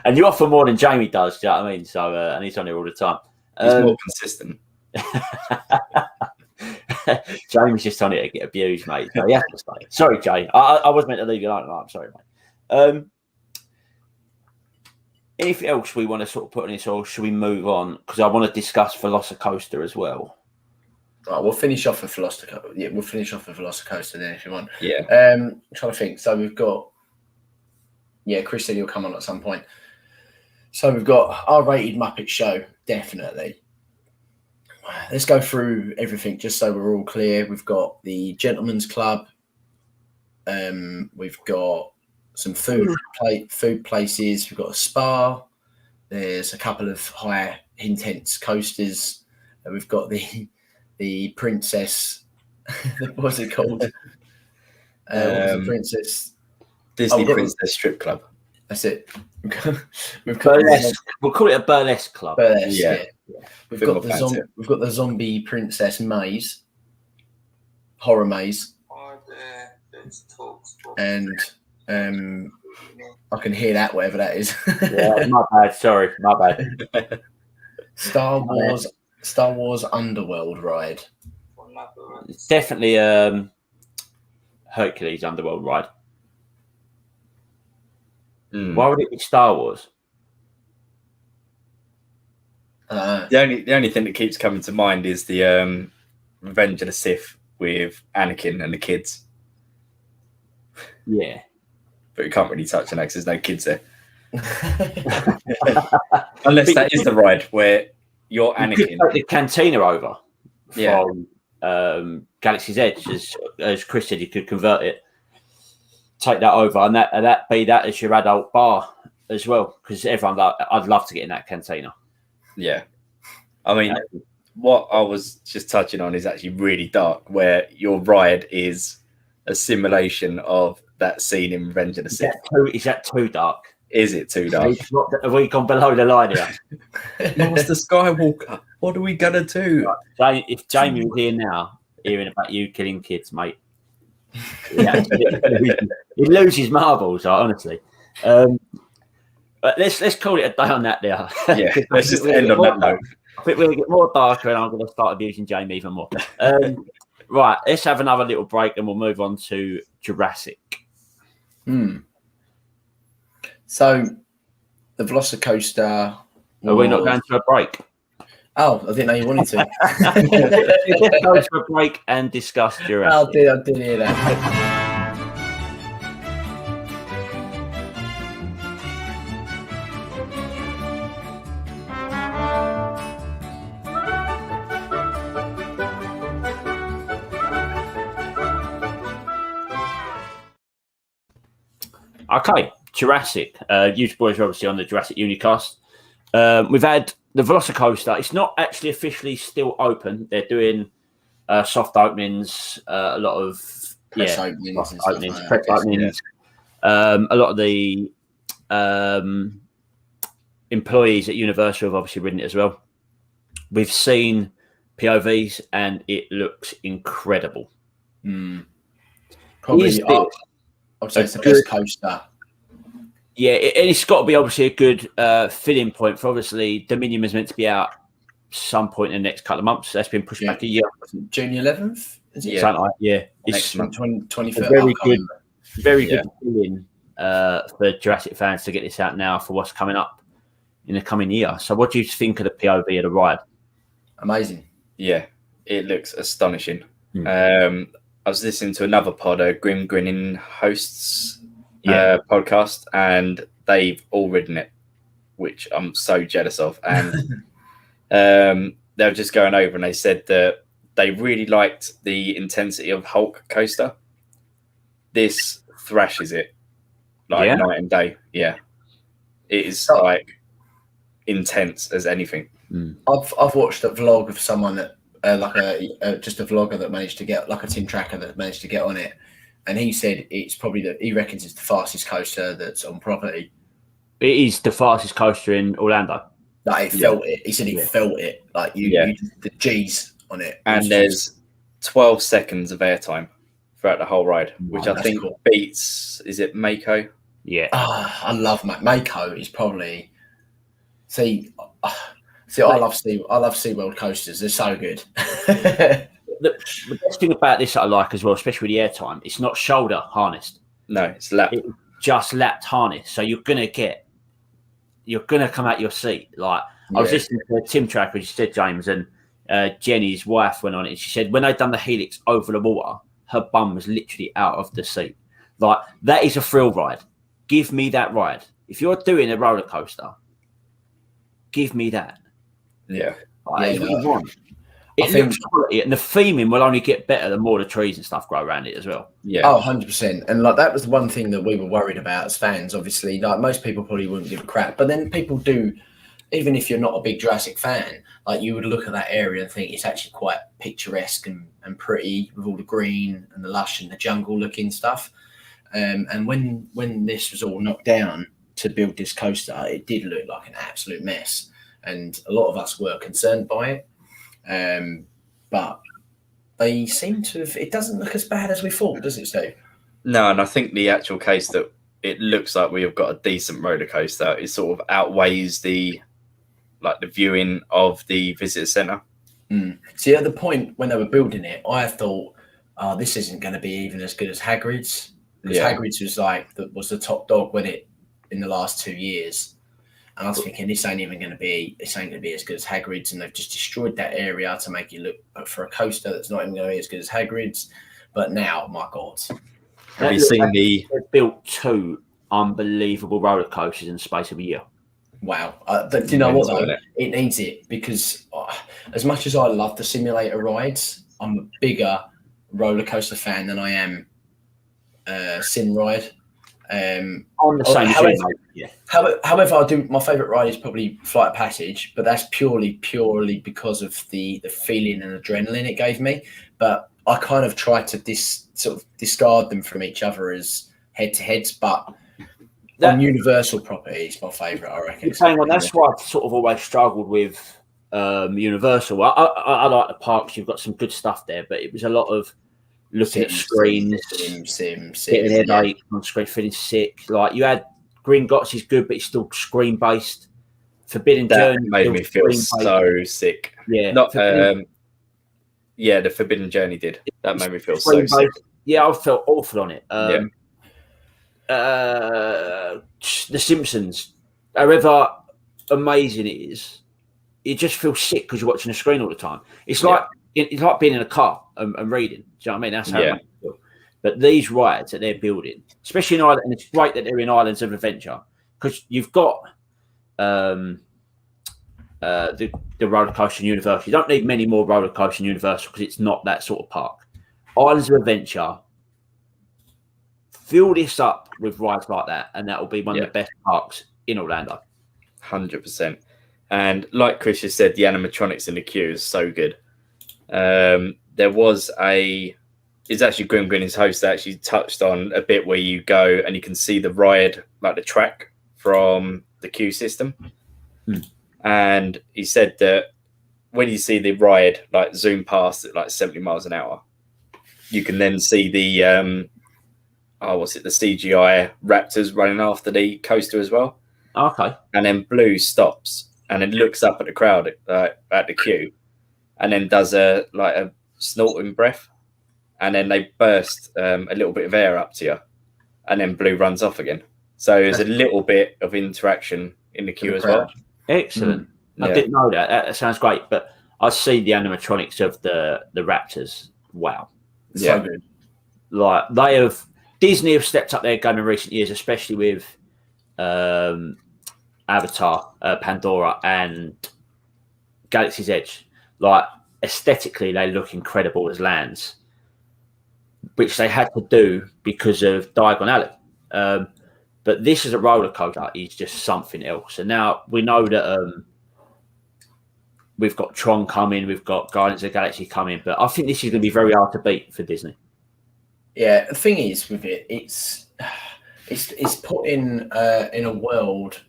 Speaker 1: And you offer more than Jamie does, do you know what I mean? So, and he's on here all the time.
Speaker 3: He's more consistent.
Speaker 1: Jamie's just on it to get abused, mate. So you have to stay. Sorry, Jay. I was meant to leave you alone. I'm sorry, mate. Anything else we want to sort of put on this, or should we move on? Because I want to discuss Velocicoaster as well.
Speaker 2: Right, we'll finish off with Velocicoaster. Yeah, we'll finish off with Velocicoaster then if you want.
Speaker 3: Yeah.
Speaker 2: I'm trying to think. So we've got. Yeah, Chris said he'll come on at some point. So we've got R-rated Muppet Show, definitely. Let's go through everything just so we're all clear. We've got the Gentleman's Club. We've got some food places. We've got a spa. There's a couple of high intense coasters. We've got the princess. What's it called? What's the princess?
Speaker 3: Disney Princess Strip Club.
Speaker 2: That's it.
Speaker 1: We've got we'll call it a burlesque club.
Speaker 2: Burlesque,
Speaker 3: yeah.
Speaker 2: We've got the zombie princess maze, horror maze, and I can hear that, whatever that is.
Speaker 1: Yeah, my bad. Sorry, my bad.
Speaker 2: Star Wars Underworld ride.
Speaker 1: It's definitely Hercules Underworld ride. Why would it be Star Wars?
Speaker 3: The only thing that keeps coming to mind is the Revenge of the Sith with Anakin and the kids.
Speaker 1: Yeah,
Speaker 3: but we can't really touch on that because there's no kids there. Unless that is the ride where you're Anakin.
Speaker 1: You could take the cantina over from Galaxy's Edge, as Chris said, you could convert it. Take that over, and that be that as your adult bar as well, because everyone I'd love to get in that cantina.
Speaker 3: Yeah, I mean, what I was just touching on is actually really dark, where your ride is a simulation of that scene in Revenge of the Sith.
Speaker 1: Is that too dark?
Speaker 3: Is it too dark?
Speaker 1: Have we gone below the line here?
Speaker 3: Master Skywalker, what are we gonna do?
Speaker 1: Right. If Jamie was here now, hearing about you killing kids, mate. Yeah, he loses marbles, honestly. But let's call it a day on that there.
Speaker 3: Yeah, let's just end on that note.
Speaker 1: I think we'll get more darker, and I'm going to start abusing Jamie even more. Right, let's have another little break, and we'll move on to Jurassic.
Speaker 2: So, the Velocicoaster.
Speaker 1: Are we not going to a break?
Speaker 2: Oh, I didn't know you wanted to.
Speaker 1: Let's go to a break and discuss Jurassic.
Speaker 2: I did hear that.
Speaker 1: Okay, Jurassic. You boys are obviously on the Jurassic Unicast. We've had the Velocicoaster. It's not actually officially still open. They're doing soft openings, a lot of
Speaker 2: Press openings and
Speaker 1: openings,
Speaker 2: stuff
Speaker 1: press
Speaker 2: like that,
Speaker 1: openings. A lot of the employees at Universal have obviously ridden it as well. We've seen POVs and it looks incredible.
Speaker 2: Probably, I'd say it's the best coaster.
Speaker 1: Yeah, and it's got to be obviously a good filling point for obviously Dominion is meant to be out some point in the next couple of months. That's been pushed back a year.
Speaker 2: June 11th? Is it?
Speaker 3: Yeah.
Speaker 1: Something like, yeah.
Speaker 3: Next month.
Speaker 2: 23rd.
Speaker 1: Very good feeling for Jurassic fans to get this out now for what's coming up in the coming year. So what do you think of the POV of the ride?
Speaker 2: Amazing.
Speaker 3: Yeah, it looks astonishing. I was listening to another pod, Grim Grinning Hosts podcast, and they've all ridden it, which I'm so jealous of. And they were just going over and they said that they really liked the intensity of Hulk Coaster. This thrashes it like night and day. Yeah, it is like intense as anything.
Speaker 2: I've watched a vlog of someone that just a vlogger that managed to get, like a Tim Tracker that managed to get on it, and he said it's probably he reckons it's the fastest coaster that's on property.
Speaker 1: It is the fastest coaster in Orlando.
Speaker 2: Like he felt it. He said he felt it. Like the G's on it.
Speaker 3: And there's 12 seconds of airtime throughout the whole ride, which I think beats. Is it Mako?
Speaker 1: Yeah.
Speaker 2: I love Mako. Is probably see. I love SeaWorld coasters. They're so good.
Speaker 1: The best thing about this that I like as well, especially with the airtime, it's not shoulder harnessed.
Speaker 3: No, it's lap.
Speaker 1: It's just lapped harness. So you're gonna come out your seat. Like I was listening to Tim Tracker, which said James, and Jenny's wife went on it. And she said when they'd done the helix over the water, her bum was literally out of the seat. Like that is a thrill ride. Give me that ride. If you're doing a roller coaster, give me that.
Speaker 3: Yeah.
Speaker 1: Like, what you want. It looks quality, and the theming will only get better the more the trees and stuff grow around it as well.
Speaker 2: Yeah. Oh, 100%. And like that was the one thing that we were worried about as fans, obviously. Like most people probably wouldn't give a crap. But then people do, even if you're not a big Jurassic fan, like you would look at that area and think it's actually quite picturesque and pretty with all the green and the lush and the jungle looking stuff. And when this was all knocked down to build this coaster, it did look like an absolute mess. And a lot of us were concerned by it. But they seem to have, it doesn't look as bad as we thought, does it, Steve?
Speaker 3: No, and I think the actual case that it looks like we have got a decent roller coaster, it sort of outweighs the viewing of the visitor centre.
Speaker 2: See, at the point when they were building it, I thought, this isn't going to be even as good as Hagrid's. Because Hagrid's was the top dog in the last 2 years. And I was thinking, this ain't going to be as good as Hagrid's, and they've just destroyed that area to make it look for a coaster that's not even going to be as good as Hagrid's. But now, my God,
Speaker 3: have you seen
Speaker 1: they've built 2 unbelievable roller coasters in the space of a year?
Speaker 2: Wow! Do you know what though? It needs it because as much as I love the simulator rides, I'm a bigger roller coaster fan than I am sim ride.
Speaker 1: On the same
Speaker 2: however, I do. My favourite ride is probably Flight of Passage, but that's purely because of the feeling and adrenaline it gave me. But I kind of try to discard them from each other as head-to-heads. But on Universal property, it's my favourite, I reckon.
Speaker 1: That's why I've sort of always struggled with Universal. I like the parks. You've got some good stuff there, but it was a lot of looking at screens, getting a headache on screen, feeling sick. Like you had Gringotts is good, but it's still screen based. Forbidden Journey
Speaker 3: made me feel so sick.
Speaker 1: Yeah,
Speaker 3: the Forbidden Journey did. That made me feel so sick.
Speaker 1: Yeah, I felt awful on it. The Simpsons, however amazing it is, you just feel sick because you're watching the screen all the time. It's like being in a car and reading. Do you know what I mean? That's how it makes me feel. But these rides that they're building, especially in Ireland, and it's great that they're in Islands of Adventure because you've got the roller coaster in Universal. You don't need many more roller coasters in Universal because it's not that sort of park. Islands of Adventure, fill this up with rides like that, and that will be one of the best parks in Orlando.
Speaker 3: 100%. And like Chris just said, the animatronics in the queue is so good. There was it's actually Grim Grin's host that actually touched on a bit where you go and you can see the ride, like the track from the queue system. And he said that when you see the ride like zoom past at like 70 miles an hour, you can then see the the CGI raptors running after the coaster as well.
Speaker 1: Okay.
Speaker 3: And then Blue stops and then looks up at the crowd at the queue, and then does a snorting breath, and then they burst a little bit of air up to you, and then Blue runs off again. So there's a little bit of interaction in the queue as well.
Speaker 1: Excellent. I didn't know that. That sounds great. But I see the animatronics of the Raptors. Wow.
Speaker 2: So good.
Speaker 1: Like Disney have stepped up their game in recent years, especially with Avatar, Pandora, and Galaxy's Edge. Like aesthetically, they look incredible as lands, which they had to do because of Diagon Alley. But this as a roller coaster is just something else. And now we know that we've got Tron coming, we've got Guardians of the Galaxy coming, but I think this is going to be very hard to beat for Disney.
Speaker 2: Yeah, the thing is with it, it's put in a world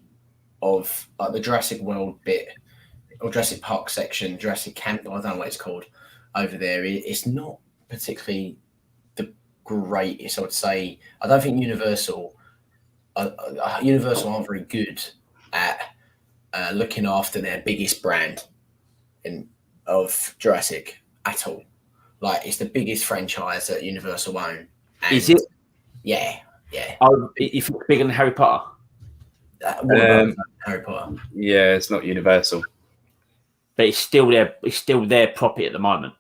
Speaker 2: of like the Jurassic World bit or Jurassic Park section, Jurassic Camp. I don't know what it's called over there. It's not particularly the greatest, I would say. I don't think Universal aren't very good at looking after their biggest brand of Jurassic at all. Like, it's the biggest franchise that Universal own.
Speaker 1: Is it?
Speaker 2: Yeah.
Speaker 1: Oh, you think bigger than Harry Potter?
Speaker 2: Harry Potter.
Speaker 3: Yeah, it's not Universal,
Speaker 1: but it's still their property at the moment.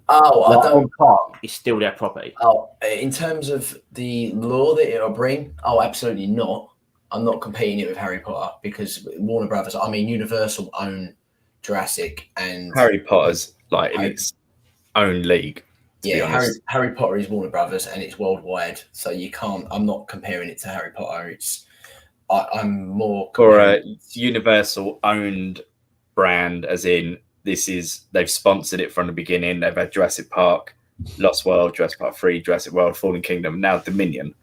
Speaker 2: Oh, I don't.
Speaker 1: Park is still their property.
Speaker 2: Oh, in terms of the law that it'll bring, absolutely not. I'm not competing it with Harry Potter because Warner Brothers. I mean, Universal own Jurassic and
Speaker 3: Harry Potter's in its own league.
Speaker 2: Yeah, Harry Potter is Warner Brothers and it's worldwide, so you can't. I'm not comparing it to Harry Potter. I'm more
Speaker 3: for a Universal owned brand, as in they've sponsored it from the beginning. They've had Jurassic Park, Lost World, Jurassic Park 3, Jurassic World, Fallen Kingdom, now Dominion.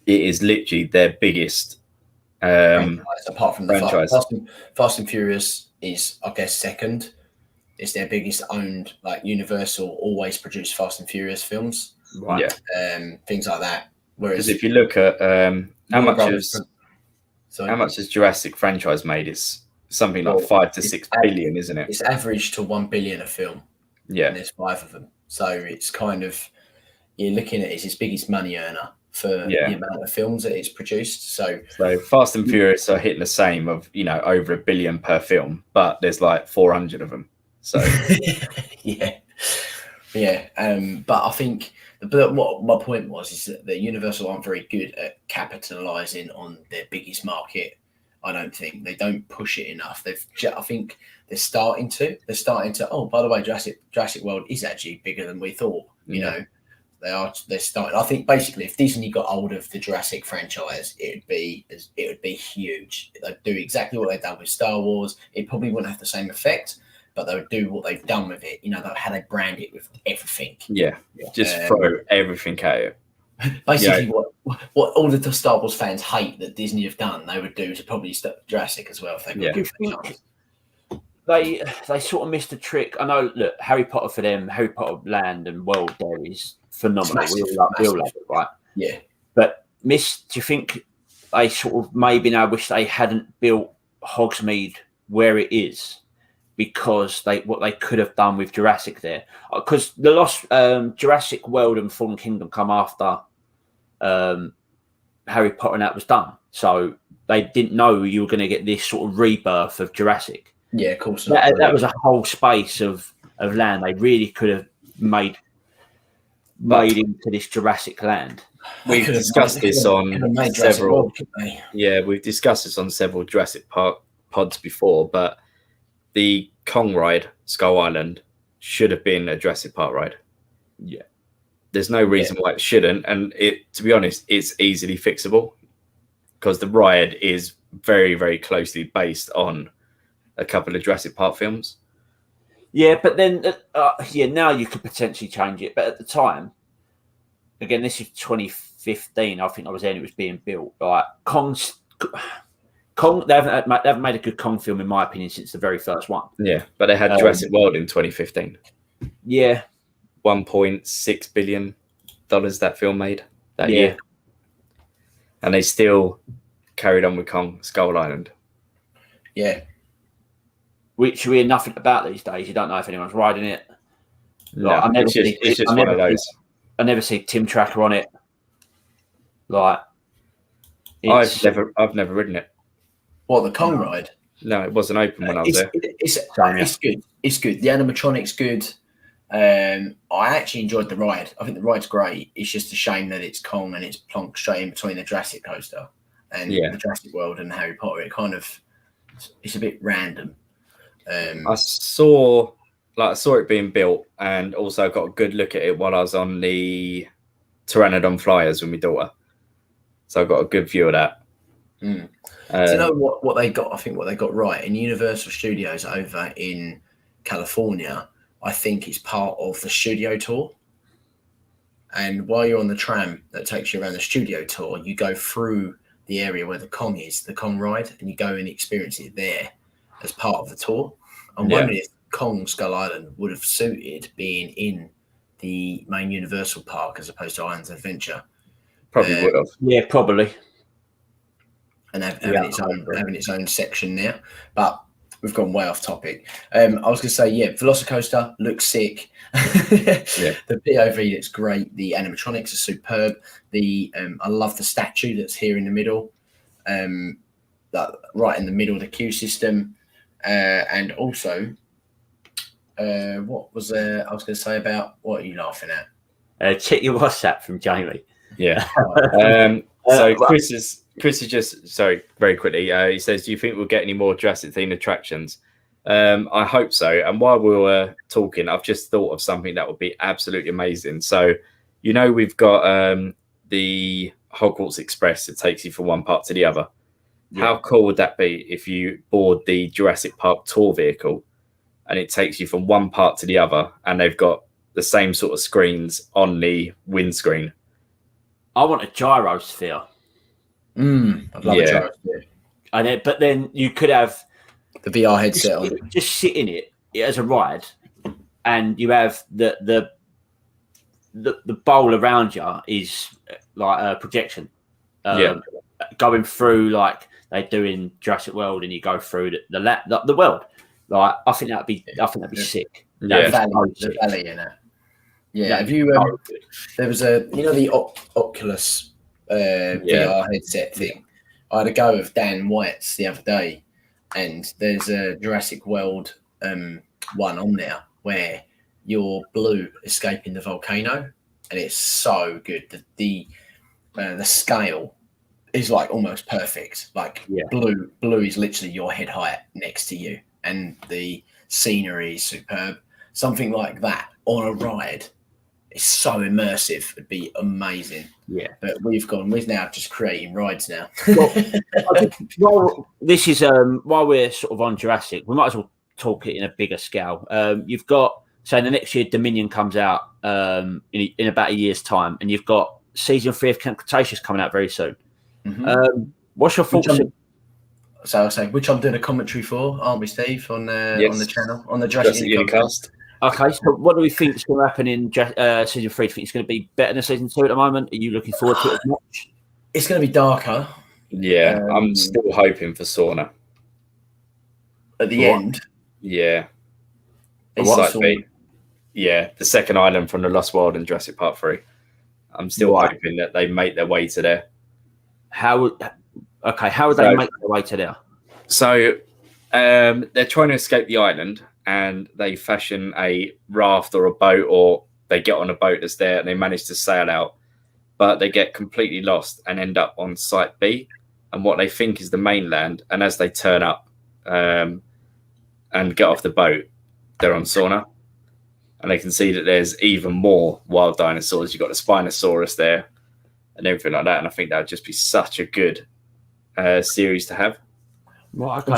Speaker 3: It is literally their biggest
Speaker 2: franchise, apart from the
Speaker 3: franchise.
Speaker 2: Fast and Furious is, I guess, second. It's their biggest owned. Like Universal always produce Fast and Furious films,
Speaker 1: right?
Speaker 3: Yeah,
Speaker 2: things like that. Whereas
Speaker 3: if you look at how much has Jurassic franchise made, it's something like 5 to 6 billion, isn't it?
Speaker 2: It's averaged to 1 billion a film.
Speaker 3: Yeah,
Speaker 2: and there's 5 of them, so it's kind of you're looking at it's its biggest money earner for the amount of films that it's produced. So
Speaker 3: Fast and Furious are hitting the same of over $1 billion per film, but there's like 400 of them. So
Speaker 2: yeah. But I think what my point was is that the Universal aren't very good at capitalizing on their biggest market. I don't think they don't push it enough. I think they're starting to. Oh, by the way, Jurassic World is actually bigger than we thought. They're starting. I think basically, if Disney got hold of the Jurassic franchise, it would be huge. They'd do exactly what they've done with Star Wars. It probably wouldn't have the same effect, but they would do what they've done with it. How they brand it with everything.
Speaker 3: Yeah. Just throw everything at it.
Speaker 2: Basically, what all the Star Wars fans hate that Disney have done, they would do to probably Jurassic as well if they got good franchise.
Speaker 1: They sort of missed a trick. I know. Look, Harry Potter for them, Harry Potter Land and World there is phenomenal.
Speaker 2: Massive,
Speaker 1: we all love it, right?
Speaker 2: Yeah.
Speaker 1: But do you think they sort of maybe now wish they hadn't built Hogsmeade where it is? Because what they could have done with Jurassic there, because the lost Jurassic World and Fallen Kingdom come after Harry Potter and that was done, so they didn't know you were going to get this sort of rebirth of Jurassic.
Speaker 2: Yeah, of course.
Speaker 1: That was a whole space of land they really could have made into this Jurassic land.
Speaker 3: We've discussed this on several. Yeah, we've discussed this on several Jurassic Park pods before, but the Kong ride, Skull Island, should have been a Jurassic Park ride.
Speaker 1: Yeah.
Speaker 3: there's no reason why it shouldn't. And to be honest, it's easily fixable because the ride is very, very closely based on a couple of Jurassic Park films.
Speaker 1: Yeah, but then, now you could potentially change it. But at the time, again, this is 2015. I think I was there and it was being built. Like Kong, they haven't made a good Kong film, in my opinion, since the very first one.
Speaker 3: Yeah, but they had Jurassic World in 2015.
Speaker 1: Yeah.
Speaker 3: $1.6 billion that film made that year. And they still carried on with Kong Skull Island.
Speaker 2: Yeah.
Speaker 1: Which we hear nothing about these days. You don't know if anyone's riding it. Like,
Speaker 3: no, it's just one of those.
Speaker 1: I never see Tim Tracker on it. Like,
Speaker 3: I've never ridden it.
Speaker 2: What, the Kong ride?
Speaker 3: No, it wasn't open when I was there.
Speaker 2: It's good. It's good. The animatronic's good. I actually enjoyed the ride. I think the ride's great. It's just a shame that it's Kong and it's plonked straight in between the Jurassic coaster and the Jurassic World and Harry Potter. It's a bit random.
Speaker 3: I saw it being built and also got a good look at it while I was on the Pteranodon Flyers with my daughter. So I got a good view of that.
Speaker 2: Do you know what they got? I think what they got right in Universal Studios over in California, I think it's part of the studio tour. And while you're on the tram that takes you around the studio tour, you go through the area where the Kong is, the Kong ride, and you go and experience it there as part of the tour. I'm wondering if Kong Skull Island would have suited being in the main Universal park as opposed to Islands Adventure.
Speaker 3: Probably would have.
Speaker 1: Yeah, probably.
Speaker 2: And having its own section there. But we've gone way off topic. I was going to say, Velocicoaster looks sick. The POV looks great. The animatronics are superb. I love the statue that's here in the middle, right in the middle of the queue system. And also, what was I was going to say about what are you laughing at?
Speaker 1: Check your WhatsApp from Jamie.
Speaker 3: Yeah. So Chris is just very quickly. He says, "Do you think we'll get any more Jurassic themed attractions?" I hope so. And while we were talking, I've just thought of something that would be absolutely amazing. So, we've got the Hogwarts Express that takes you from one part to the other. Yeah. How cool would that be if you board the Jurassic Park tour vehicle and it takes you from one part to the other and they've got the same sort of screens on the windscreen?
Speaker 1: I want a gyrosphere.
Speaker 2: I'd love a gyrosphere.
Speaker 1: But then you could have
Speaker 2: the VR headset on.
Speaker 1: Just sit in it as a ride, and you have the bowl around you is like a projection. Going through like they do in Jurassic World, and you go through the world. Like I think that'd be sick.
Speaker 2: The valley in it. Yeah. Have you? There was the Oculus VR headset thing. I had a go of Dan White's the other day, and there's a Jurassic World one on there where you're Blue escaping the volcano, and it's so good. The scale is like almost perfect. Like Blue is literally your head height next to you, and the scenery is superb. Something like that on a ride. It's so immersive. It'd be amazing. Yeah. But we're now just creating rides now.
Speaker 1: Well, this is while we're sort of on Jurassic, we might as well talk it in a bigger scale. You've got, so the next year Dominion comes out in about a year's time, and you've got season 3 of Camp Cretaceous coming out very soon. Mm-hmm. What's your thoughts?
Speaker 2: So I'll say, which I'm doing a commentary for, aren't we, Steve, on the channel, on the Jurassic
Speaker 3: Unicast.
Speaker 1: Okay, so what do we think is going to happen in season 3? Do you think it's going to be better than season 2 at the moment? Are you looking forward to it as much?
Speaker 2: It's going to be darker.
Speaker 3: Yeah, I'm still hoping for Sauna.
Speaker 2: At the end?
Speaker 3: Yeah. The second island from the Lost World in Jurassic Park 3. I'm still hoping that they make their way to there.
Speaker 1: How would they make their way to there?
Speaker 3: So they're trying to escape the island, and they fashion a raft or a boat, or they get on a boat that's there and they manage to sail out, but they get completely lost and end up on Site B and what they think is the mainland. And as they turn up and get off the boat, they're on Sauna. and they can see that there's even more wild dinosaurs. You've got the Spinosaurus there and everything like that. And I think that would just be such a good series to have.
Speaker 1: Well, okay.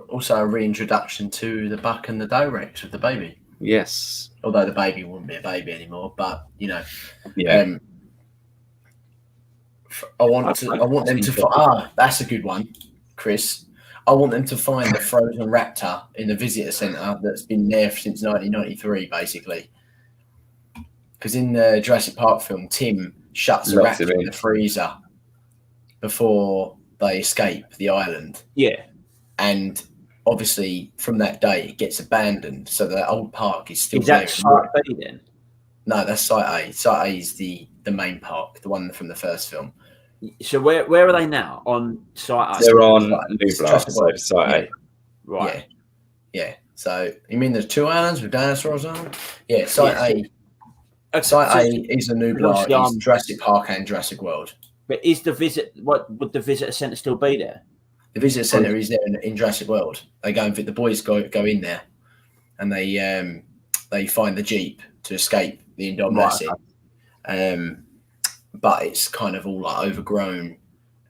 Speaker 2: Also a reintroduction to the Buck and the Dorex with the baby.
Speaker 3: Yes.
Speaker 2: Although the baby wouldn't be a baby anymore, but
Speaker 3: Yeah.
Speaker 2: I want them to. That's a good one, Chris. I want them to find the frozen raptor in the visitor centre that's been there since 1993, basically. Because in the Jurassic Park film, Tim shuts the raptor in the freezer before they escape the island.
Speaker 1: Yeah.
Speaker 2: And obviously, from that day, it gets abandoned. So the old park is still
Speaker 1: there.
Speaker 2: Is
Speaker 1: that Site B then?
Speaker 2: No, that's Site A. Site A is the main park, the one from the first film.
Speaker 1: So where are they now? On Site A?
Speaker 3: They're on Nublar, so Site A.
Speaker 1: Right.
Speaker 2: Yeah. So you mean there's two islands with dinosaurs on them? Yeah, Site A. Site A is a Nublar, is Jurassic Park and Jurassic World.
Speaker 1: But is the would the visitor centre still be there?
Speaker 2: The visitor centre is there in Jurassic World. They go and the boys go in there, and they find the Jeep to escape the Indominus. Right. But it's kind of all like overgrown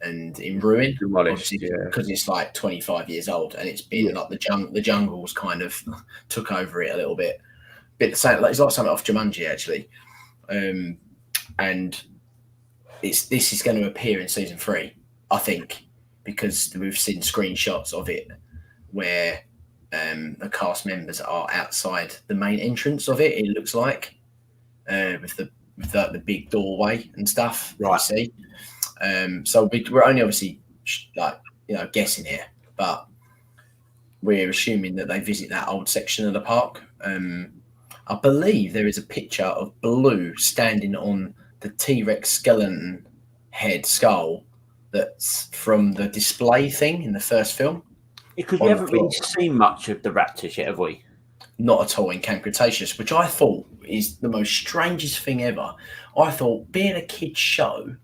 Speaker 2: and in ruin, because it's like 25 years old, and it's been like the jungles kind of took over it a little bit. Bit the same, like, it's like something off Jumanji actually, and this is going to appear in season 3, I think, because we've seen screenshots of it where the cast members are outside the main entrance of it. It looks like with the big doorway and stuff. Right. You see, so we're only obviously guessing here, but we're assuming that they visit that old section of the park. I believe there is a picture of Blue standing on the T-Rex skeleton head skull that's from the display thing in the first film.
Speaker 1: Because we haven't really seen much of the raptors yet, have we?
Speaker 2: Not at all in Camp Cretaceous, which I thought is the most strangest thing ever. I thought, being a kid's show,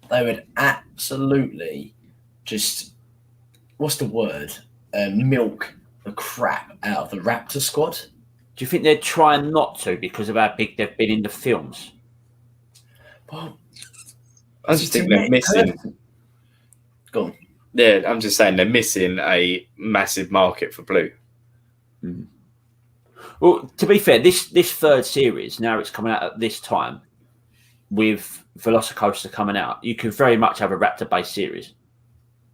Speaker 2: they would absolutely just, what's the word? Milk the crap out of the Raptor squad.
Speaker 1: Do you think they're trying not to because of how big they've been in the films?
Speaker 2: Well,
Speaker 3: I just think they're missing.
Speaker 2: Go on.
Speaker 3: Yeah, I'm just saying they're missing a massive market for Blue.
Speaker 1: Mm. Well, to be fair, this third series, now it's coming out at this time, with Velocicoaster coming out, you could very much have a Raptor-based series.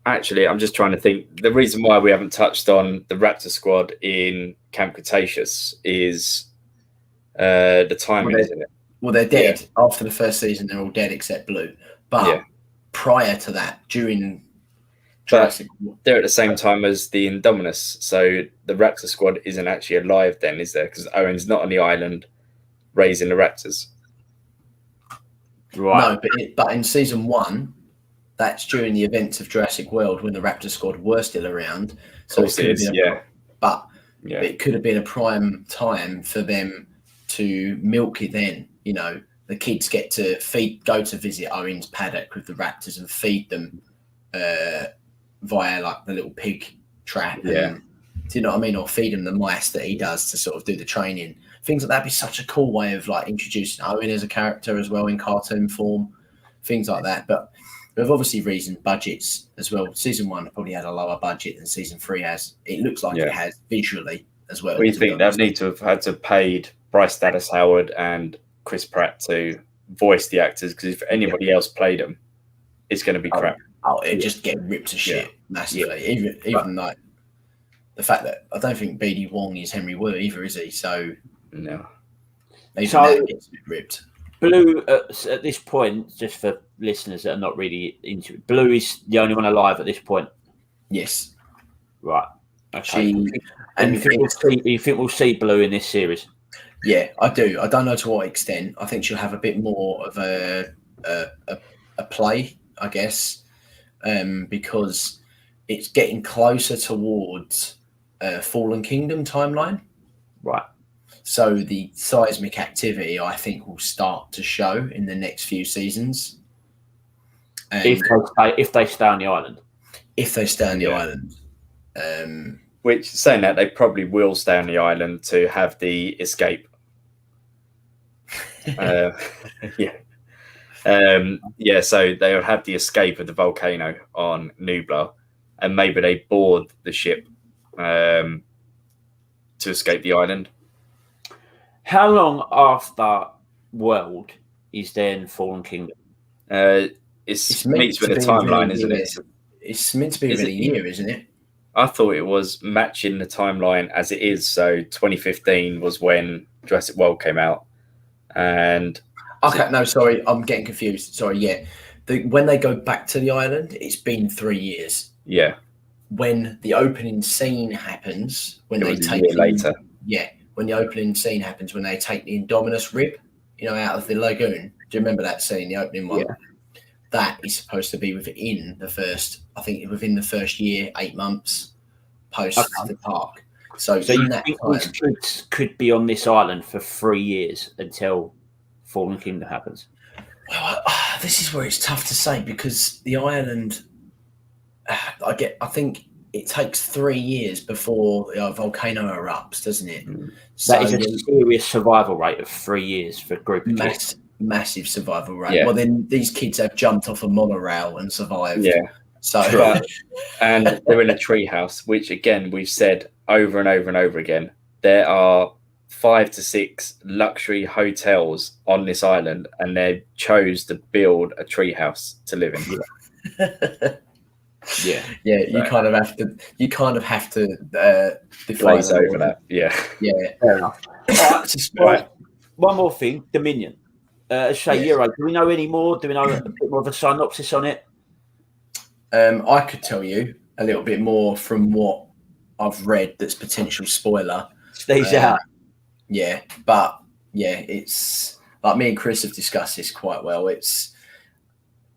Speaker 3: Actually, I'm just trying to think. The reason why we haven't touched on the Raptor squad in Camp Cretaceous is the timing, isn't it?
Speaker 2: Well, they're dead. Yeah. After the first season, they're all dead except Blue. But prior to that, during Jurassic,
Speaker 3: they're at the same time as the Indominus. So the Raptor squad isn't actually alive then, is there? Because Owen's not on the island raising the Raptors.
Speaker 2: Right. No, but in season 1, that's during the events of Jurassic World when the Raptor squad were still around. So it could have been it could have been a prime time for them to milk it then. You know, the kids get to go to visit Owen's paddock with the Raptors and feed them via like the little pig trap.
Speaker 3: Yeah.
Speaker 2: And, do you know what I mean? Or feed them the mice that he does to sort of do the training. Things like that'd be such a cool way of like introducing Owen as a character as well in cartoon form. Things like that. But with obviously reasoned budgets as well. Season 1 probably had a lower budget than season 3 has. It looks like it has visually as well.
Speaker 3: What do you think they'd need to have had to paid Bryce Dallas Howard and Chris Pratt to voice the actors? Because if anybody else played them, it's going to be crap.
Speaker 2: It'd just get ripped to shit massively. Even like the fact that I don't think BD Wong is Henry Wu either, is he? So
Speaker 3: no.
Speaker 2: Even that gets ripped.
Speaker 1: Blue at this point, just for listeners that are not really into it, Blue is the only one alive at this point.
Speaker 2: Yes.
Speaker 1: Right. Okay. You think we'll see Blue in this series?
Speaker 2: Yeah, I do. I don't know to what extent. I think she'll have a bit more of a play, I guess, because it's getting closer towards Fallen Kingdom timeline.
Speaker 1: Right.
Speaker 2: So the seismic activity, I think, will start to show in the next few seasons.
Speaker 1: If they stay on the island.
Speaker 2: If they stay on the island.
Speaker 3: Which, saying that, they probably will stay on the island to have the escape. Yeah. So they'll have the escape of the volcano on Nublar, and maybe they board the ship to escape the island.
Speaker 1: How long after World is then Fallen Kingdom?
Speaker 3: It's meets with the timeline, isn't it?
Speaker 2: It's meant to be within a year, isn't it?
Speaker 3: I thought it was matching the timeline as it is. So 2015 was when Jurassic World came out, and
Speaker 2: no, sorry, I'm getting confused. Sorry, yeah, when they go back to the island, it's been 3 years.
Speaker 3: Yeah.
Speaker 2: When the opening scene happens, when they take
Speaker 3: later.
Speaker 2: Yeah, when the opening scene happens, when they take the Indominus rib, out of the lagoon. Do you remember that scene, the opening one?
Speaker 1: Yeah.
Speaker 2: That is supposed to be within the first year, 8 months post the park. So
Speaker 1: you think these kids could be on this island for 3 years until Fallen Kingdom happens?
Speaker 2: Well, this is where it's tough to say, because the island, I think it takes 3 years before the volcano erupts, doesn't it?
Speaker 1: So that is a serious survival rate of 3 years for a group of kids.
Speaker 2: Massive survival rate.
Speaker 3: Yeah.
Speaker 2: Well, then these kids have jumped off a monorail and survived.
Speaker 3: Yeah.
Speaker 2: So
Speaker 3: and they're in a treehouse, which again we've said over and over and over again. There are 5 to 6 luxury hotels on this island, and they chose to build a treehouse to live in.
Speaker 1: Yeah.
Speaker 2: You kind of have to
Speaker 3: glaze over that. Yeah.
Speaker 2: Fair enough.
Speaker 1: All right. One more thing, Dominion. Euro. Do we know any more? Do we know a bit more of a synopsis on it?
Speaker 2: I could tell you a little bit more from what I've read. That's potential spoiler.
Speaker 1: Stays out.
Speaker 2: Yeah, but it's like me and Chris have discussed this quite well.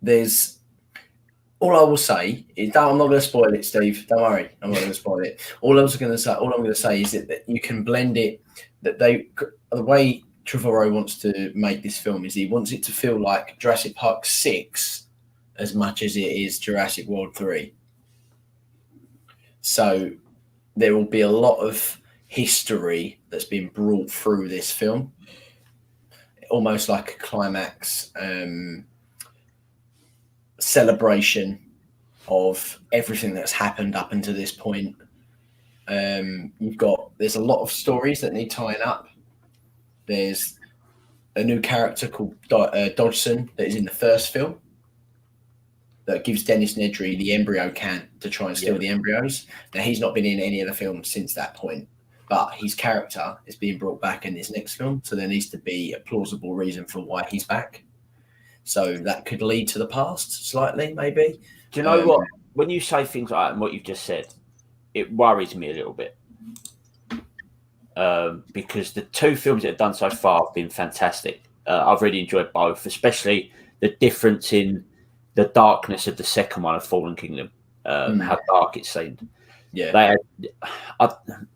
Speaker 2: There's all I will say is that I'm not going to spoil it, Steve. Don't worry, I'm not going to spoil it. All I'm going to say is that you can blend it. That the way Trevorrow wants to make this film is he wants it to feel like Jurassic Park 6 as much as it is Jurassic World 3. So there will be a lot of history that's been brought through this film, almost like a climax celebration of everything that's happened up until this point. There's a lot of stories that need tying up. There's a new character called Dodgson that is in the first film that gives Dennis Nedry the embryo can to try and steal the embryos. Now, he's not been in any of the films since that point, but his character is being brought back in this next film, so there needs to be a plausible reason for why he's back. So that could lead to the past slightly, maybe.
Speaker 1: Do you know what? When you say things like that and what you've just said, it worries me a little bit. Because the 2 films that have done so far have been fantastic. I've really enjoyed both, especially the difference in the darkness of the second one of Fallen Kingdom, how dark it seemed.
Speaker 2: Yeah,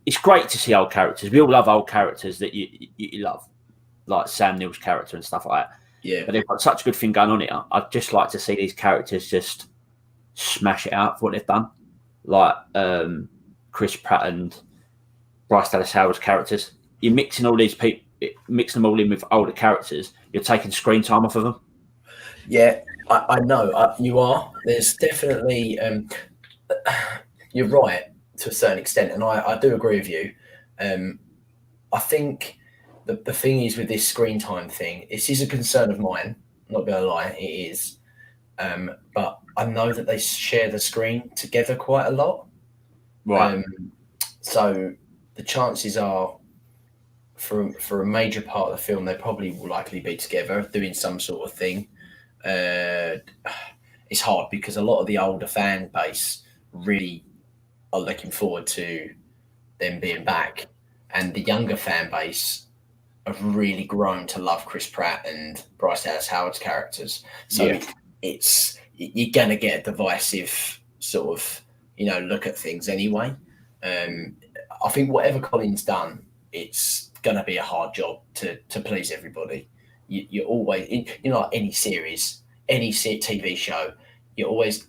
Speaker 1: it's great to see old characters. We all love old characters that you love, like Sam Neill's character and stuff like that.
Speaker 2: Yeah,
Speaker 1: but they've got such a good thing going on here. I'd just like to see these characters just smash it out for what they've done, like Chris Pratt and Bryce Dallas Howard's characters. You're mixing all these people, mixing them all in with older characters. You're taking screen time off of them.
Speaker 2: Yeah, I know you are. There's definitely you're right to a certain extent, and I do agree with you. I think the thing is with this screen time thing, this is a concern of mine. I'm not going to lie, it is. But I know that they share the screen together quite a lot.
Speaker 1: Right.
Speaker 2: So the chances are, for a major part of the film, they probably will likely be together doing some sort of thing. It's hard because a lot of the older fan base really are looking forward to them being back, and the younger fan base have really grown to love Chris Pratt and Bryce Dallas Howard's characters. So you're gonna get a divisive sort of look at things anyway. I think whatever Colin's done, it's gonna be a hard job to please everybody. You're always, like any series, any TV show, you're always,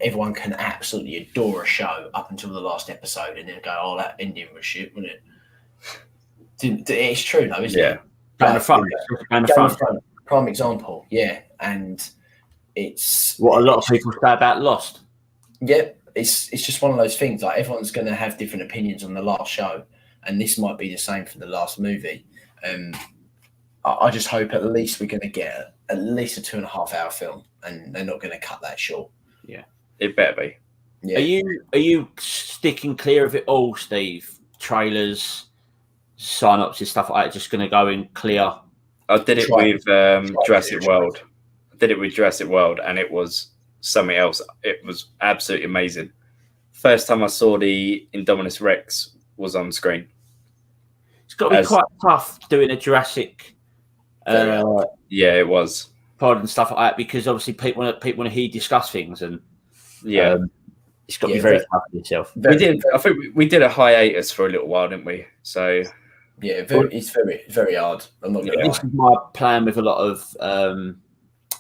Speaker 2: everyone can absolutely adore a show up until the last episode and then go, oh, that ending was shit, wasn't it? It's true though, isn't it?
Speaker 1: Game of Thrones.
Speaker 2: Game of Thrones, prime example. Yeah, and it's
Speaker 1: what a lot of people say about Lost.
Speaker 2: Yeah, it's just one of those things. Like everyone's going to have different opinions on the last show, and this might be the same for the last movie. I just hope at least we're going to get at least a 2.5 hour film, and they're not going to cut that short.
Speaker 3: Yeah, it better be.
Speaker 2: Yeah.
Speaker 1: Are you sticking clear of it all, Steve? Trailers, synopsis, stuff like that. Just going to go in clear.
Speaker 3: I did it with Jurassic World. I did it with Jurassic World, and it was something else. It was absolutely amazing. First time I saw the Indominus Rex was on screen.
Speaker 1: It's got to be quite tough doing a Jurassic.
Speaker 3: Yeah, it was.
Speaker 1: Pod and stuff like that, because obviously people want to hear you discuss things, and it's got to be very tough for yourself.
Speaker 3: I think we did a hiatus for a little while, didn't we? So
Speaker 2: yeah, it's very hard. I'm not going to lie.
Speaker 1: This is my plan with a lot of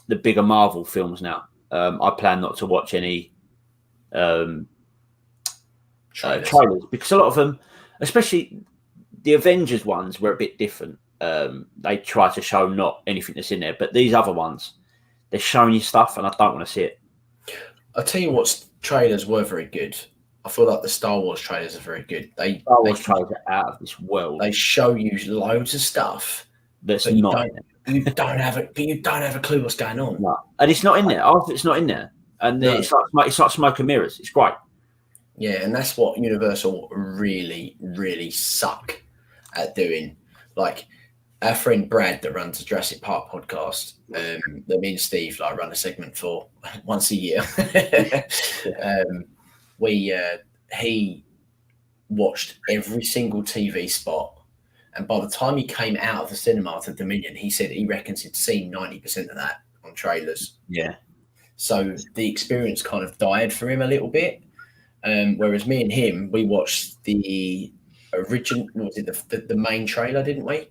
Speaker 1: the bigger Marvel films now. I plan not to watch any trailers, because a lot of them, especially the Avengers ones, were a bit different. They try to show not anything that's in there, but these other ones, they're showing you stuff, and I don't want to see it.
Speaker 2: I'll tell you what, trailers were very good. I feel like the Star Wars trailers are very good.
Speaker 1: Star Wars trailers are out of this world.
Speaker 2: They show you loads of stuff
Speaker 1: that's not.
Speaker 2: You don't have a clue what's going on.
Speaker 1: No. And it's not in there. Half of it's not in there, and it's like smoke and mirrors. It's great.
Speaker 2: Yeah, and that's what Universal really, really suck at doing. Like our friend Brad that runs the Jurassic Park podcast, that me and Steve run a segment for once a year. He watched every single TV spot. And by the time he came out of the cinema to Dominion, he said he reckons he'd seen 90% of that on trailers.
Speaker 1: Yeah.
Speaker 2: So the experience kind of died for him a little bit. Whereas me and him, we watched the original, the main trailer, didn't we?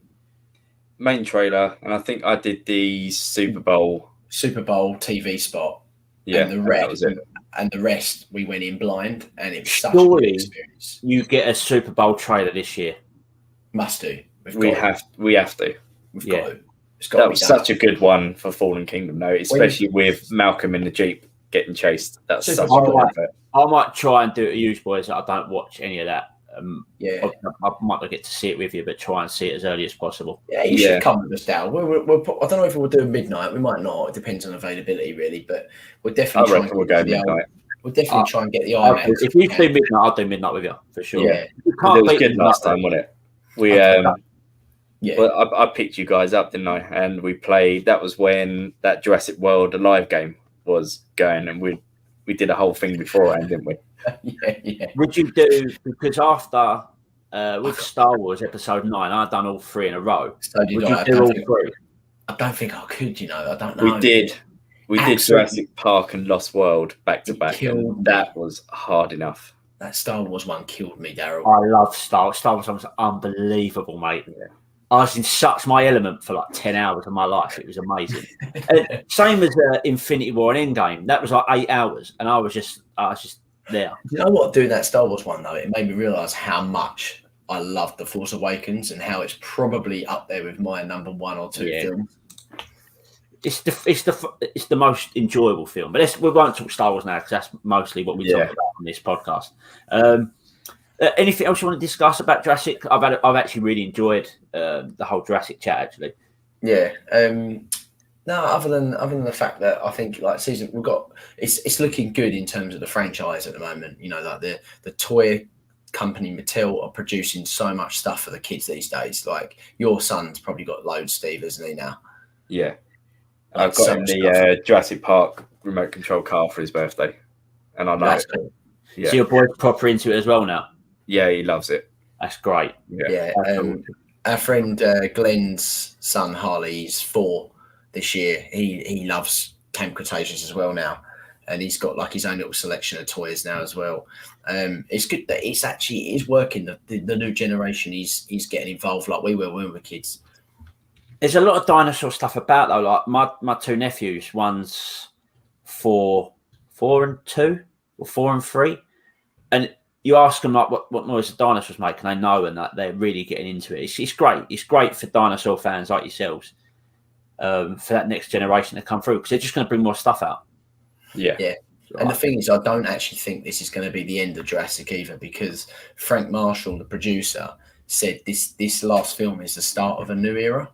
Speaker 3: Main trailer, and I think I did the Super Bowl
Speaker 2: TV spot.
Speaker 3: Yeah,
Speaker 2: and the rest we went in blind, and it was such a good experience.
Speaker 1: You get a Super Bowl trailer this year.
Speaker 2: Must do.
Speaker 3: We have to.
Speaker 2: We've got to. It's got
Speaker 3: that was such a good one for Fallen Kingdom, though, especially with Malcolm in the Jeep getting chased. That's such a good effort.
Speaker 1: I might try and do it at Use Boys. I don't watch any of that. I might not get to see it with you, but try and see it as early as possible.
Speaker 2: Yeah, you should come with us, Dal. I don't know if we'll do midnight. We might not. It depends on availability, really. But we'll definitely try and
Speaker 3: go midnight.
Speaker 2: We'll definitely try and get the IMAX.
Speaker 1: If you do midnight, I'll do midnight with you for sure.
Speaker 2: Yeah,
Speaker 3: it was good last time, wasn't it? Well, I picked you guys up, didn't I? And we played. That was when that Jurassic World Alive game was going, and we did a whole thing beforehand, didn't we?
Speaker 2: Yeah.
Speaker 1: Would you do, because after with Star Wars Episode 9, I've done all 3 in a row.
Speaker 2: So would you do all 3? I don't think I could. I don't know.
Speaker 3: We did Jurassic Park and Lost World back to back. That was hard enough.
Speaker 2: That Star Wars one killed me, Daryl.
Speaker 1: I love Star Wars. Star Wars was unbelievable, mate. Yeah. I was in such my element for like 10 hours of my life. It was amazing. Same as Infinity War and Endgame. That was like 8 hours, and I was just there.
Speaker 2: You know what? Doing that Star Wars one though, it made me realise how much I loved The Force Awakens, and how it's probably up there with my number 1 or 2 films.
Speaker 1: It's the most enjoyable film. But we won't talk Star Wars now, because that's mostly what we talk about on this podcast. Anything else you want to discuss about Jurassic? I've actually really enjoyed the whole Jurassic chat, actually.
Speaker 2: Yeah. No, other than the fact that I think season we've got, it's looking good in terms of the franchise at the moment. Like the toy company Mattel are producing so much stuff for the kids these days. Like your son's probably got loads, Steve, hasn't he now?
Speaker 3: Yeah. I've got him the Jurassic Park remote control car for his birthday, and I know it.
Speaker 1: Cool. Yeah. So your boy's proper into it as well now?
Speaker 3: Yeah, he loves it.
Speaker 1: That's great.
Speaker 2: Yeah. Our friend Glenn's son Harley, he's 4 this year. He loves Camp Cretaceous as well now, and he's got his own little selection of toys now as well. It's good that it's working. The new generation is getting involved like we were when we were kids.
Speaker 1: There's a lot of dinosaur stuff about though. Like my 2 nephews, one's 4 and 2 or 4 and 3, and you ask them like what noise the dinosaurs make, and they know, and that they're really getting into it. It's great. It's great for dinosaur fans like yourselves, for that next generation to come through, because they're just going to bring more stuff out.
Speaker 2: Yeah. And the thing is, I don't actually think this is going to be the end of Jurassic either, because Frank Marshall, the producer, said this last film is the start of a new era.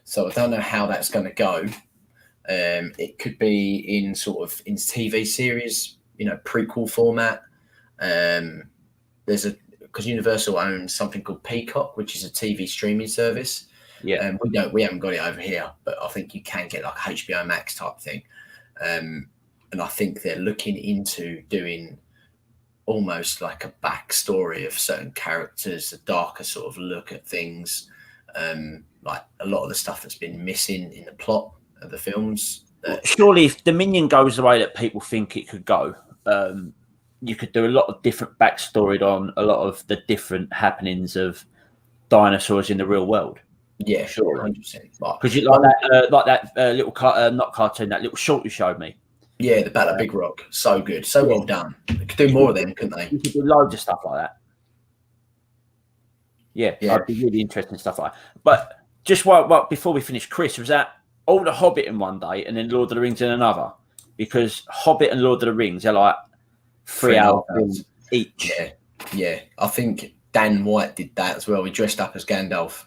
Speaker 2: So I don't know how that's going to go. It could be in TV series, prequel format. Because Universal owns something called Peacock, which is a TV streaming service.
Speaker 1: Yeah,
Speaker 2: we haven't got it over here, but I think you can get like a HBO Max type thing. And I think they're looking into doing almost like a backstory of certain characters, a darker sort of look at things, like a lot of the stuff that's been missing in the plot of the films.
Speaker 1: Surely, if Dominion goes the way that people think it could go, you could do a lot of different backstory on a lot of the different happenings of dinosaurs in the real world.
Speaker 2: Yeah, sure, 100%.
Speaker 1: Because you like that little not cartoon, that little short you showed me.
Speaker 2: Yeah, the Battle of Big Rock, so good, so well done. They could do more of them, couldn't they?
Speaker 1: You could do loads of stuff like that. Yeah, I'd be really interested in stuff like that. But just before we finish, Chris, was that all the Hobbit in one day and then Lord of the Rings in another? Because Hobbit and Lord of the Rings are like 3 hours each.
Speaker 2: Yeah. I think Dan White did that as well. He dressed up as Gandalf.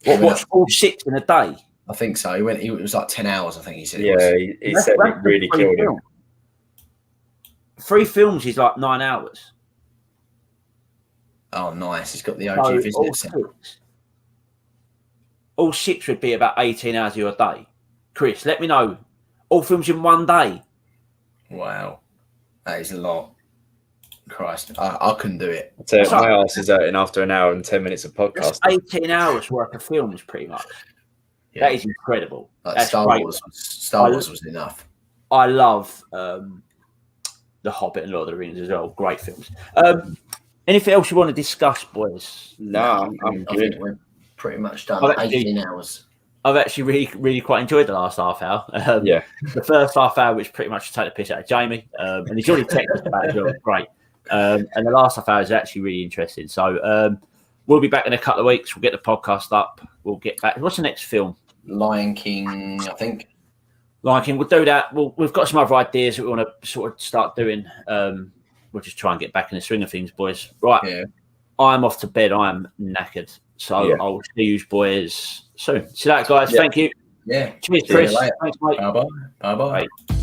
Speaker 1: Watched all 6 in a day?
Speaker 2: I think so. It was like 10 hours, I think he said.
Speaker 3: Yeah, he said it really killed him.
Speaker 1: 3 films is like 9 hours.
Speaker 2: Oh, nice. He's got the OG visitors.
Speaker 1: All 6 would be about 18 hours of your day. Chris, let me know. All films in one day.
Speaker 2: Wow. That is a lot. Christ. I couldn't do it.
Speaker 3: So my ass is hurting after an hour and 10 minutes of podcast.
Speaker 1: That's 18 hours worth of films, pretty much. Yeah. That is incredible.
Speaker 2: Like Star Wars was enough.
Speaker 1: I love The Hobbit and Lord of the Rings as well. Great films. Anything else you want to discuss, boys?
Speaker 3: No, I'm
Speaker 2: good. I think we're pretty much done. 18 hours.
Speaker 1: I've actually really, really quite enjoyed the last half hour. The first half hour, which pretty much take the piss out of Jamie, and he's already texted us about it as well. Great. And the last half hour is actually really interesting. So we'll be back in a couple of weeks. We'll get the podcast up. We'll get back. What's the next film?
Speaker 2: Lion King, I think.
Speaker 1: Lion King. We'll do that. We've got some other ideas that we want to sort of start doing. We'll just try and get back in the swing of things, boys. Right. Yeah. I'm off to bed. I'm knackered. So I'll see you boys soon. See that, guys. Yeah. Thank you.
Speaker 2: Yeah.
Speaker 1: Cheers, Chris. Thanks, mate.
Speaker 2: Bye-bye. Bye-bye.
Speaker 1: Bye.